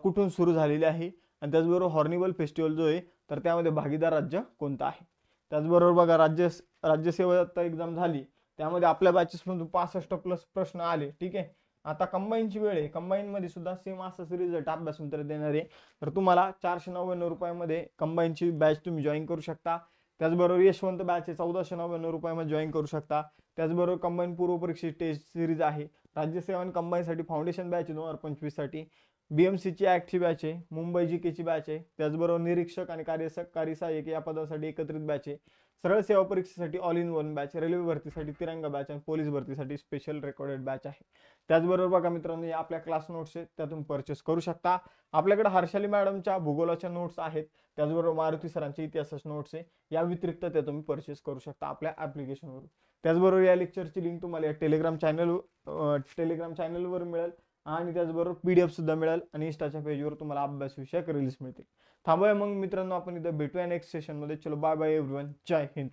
कुठून सुरू झालेली आहे आणि त्याचबरोबर हॉर्निबल फेस्टिवल जो आहे तर त्यामध्ये भागीदार राज्य कोणतं आहे. त्याचबरोबर बघा राज्यसेवा आता एक्झाम झाली त्यामध्ये आपल्या बॅचेसमधून 65+ प्रश्न आले. ठीक आहे. आता कंबाईनची वेळ आहे. कंबाईन मध्ये सुद्धा सेम असंच रिझल्ट अभ्यास उत्तर देणार आहे. तर तुम्हाला 499 रुपयामध्ये कंबाईनची बॅच तुम्ही जॉईन करू शकता. त्याचबरोबर यशवंत बॅच आहे 1499 रुपयामध्ये जॉईन करू शकता. त्याचबरोबर कंबाईन पूर्व परीक्षेची टेस्ट सिरीज आहे. राज्यसेवा आणि कंबाईनसाठी फाउंडेशन बॅच आहे 2025 साठी. BMCची ऍक्टची बॅच आहे. मुंबई GKची बॅच आहे. त्याचबरोबर निरीक्षक आणि कार्यसहाय्यक या पदासाठी एकत्रित बॅच आहे. सरळ सेवा परीक्षेसाठी all in one batch, railway भरतीसाठी तिरंगा बॅच आणि पोलीस भरतीसाठी स्पेशल रेकॉर्डेड बॅच आहे. त्याचबरोबर बघा मित्रांनो या आपल्या क्लास नोट्स आहेत त्यातून परचेस करू शकता. आपल्याकडे हर्षाली मॅडमच्या भूगोलाच्या नोट्स आहेत. त्याचबरोबर मारुती सरांच्या इतिहासाच्या नोट्स आहे. या व्यतिरिक्त त्या तुम्ही परचेस करू शकता आपल्या ऍप्लिकेशनवरून. त्याचबरोबर या लेक्चरची लिंक तुम्हाला या टेलिग्राम चॅनलवर मिळेल आणि त्याचबरोबर PDF सुद्धा मिळेल आणि इंस्टाच्या पेजवर तुम्हाला अभ्यास विषयक रील्स मिळतील. थांबूया मग मित्रांनो, आपण इथं भेटूया नेक्स्ट सेशनमध्ये. चलो बाय बाय एव्हरीवन. जय हिंद.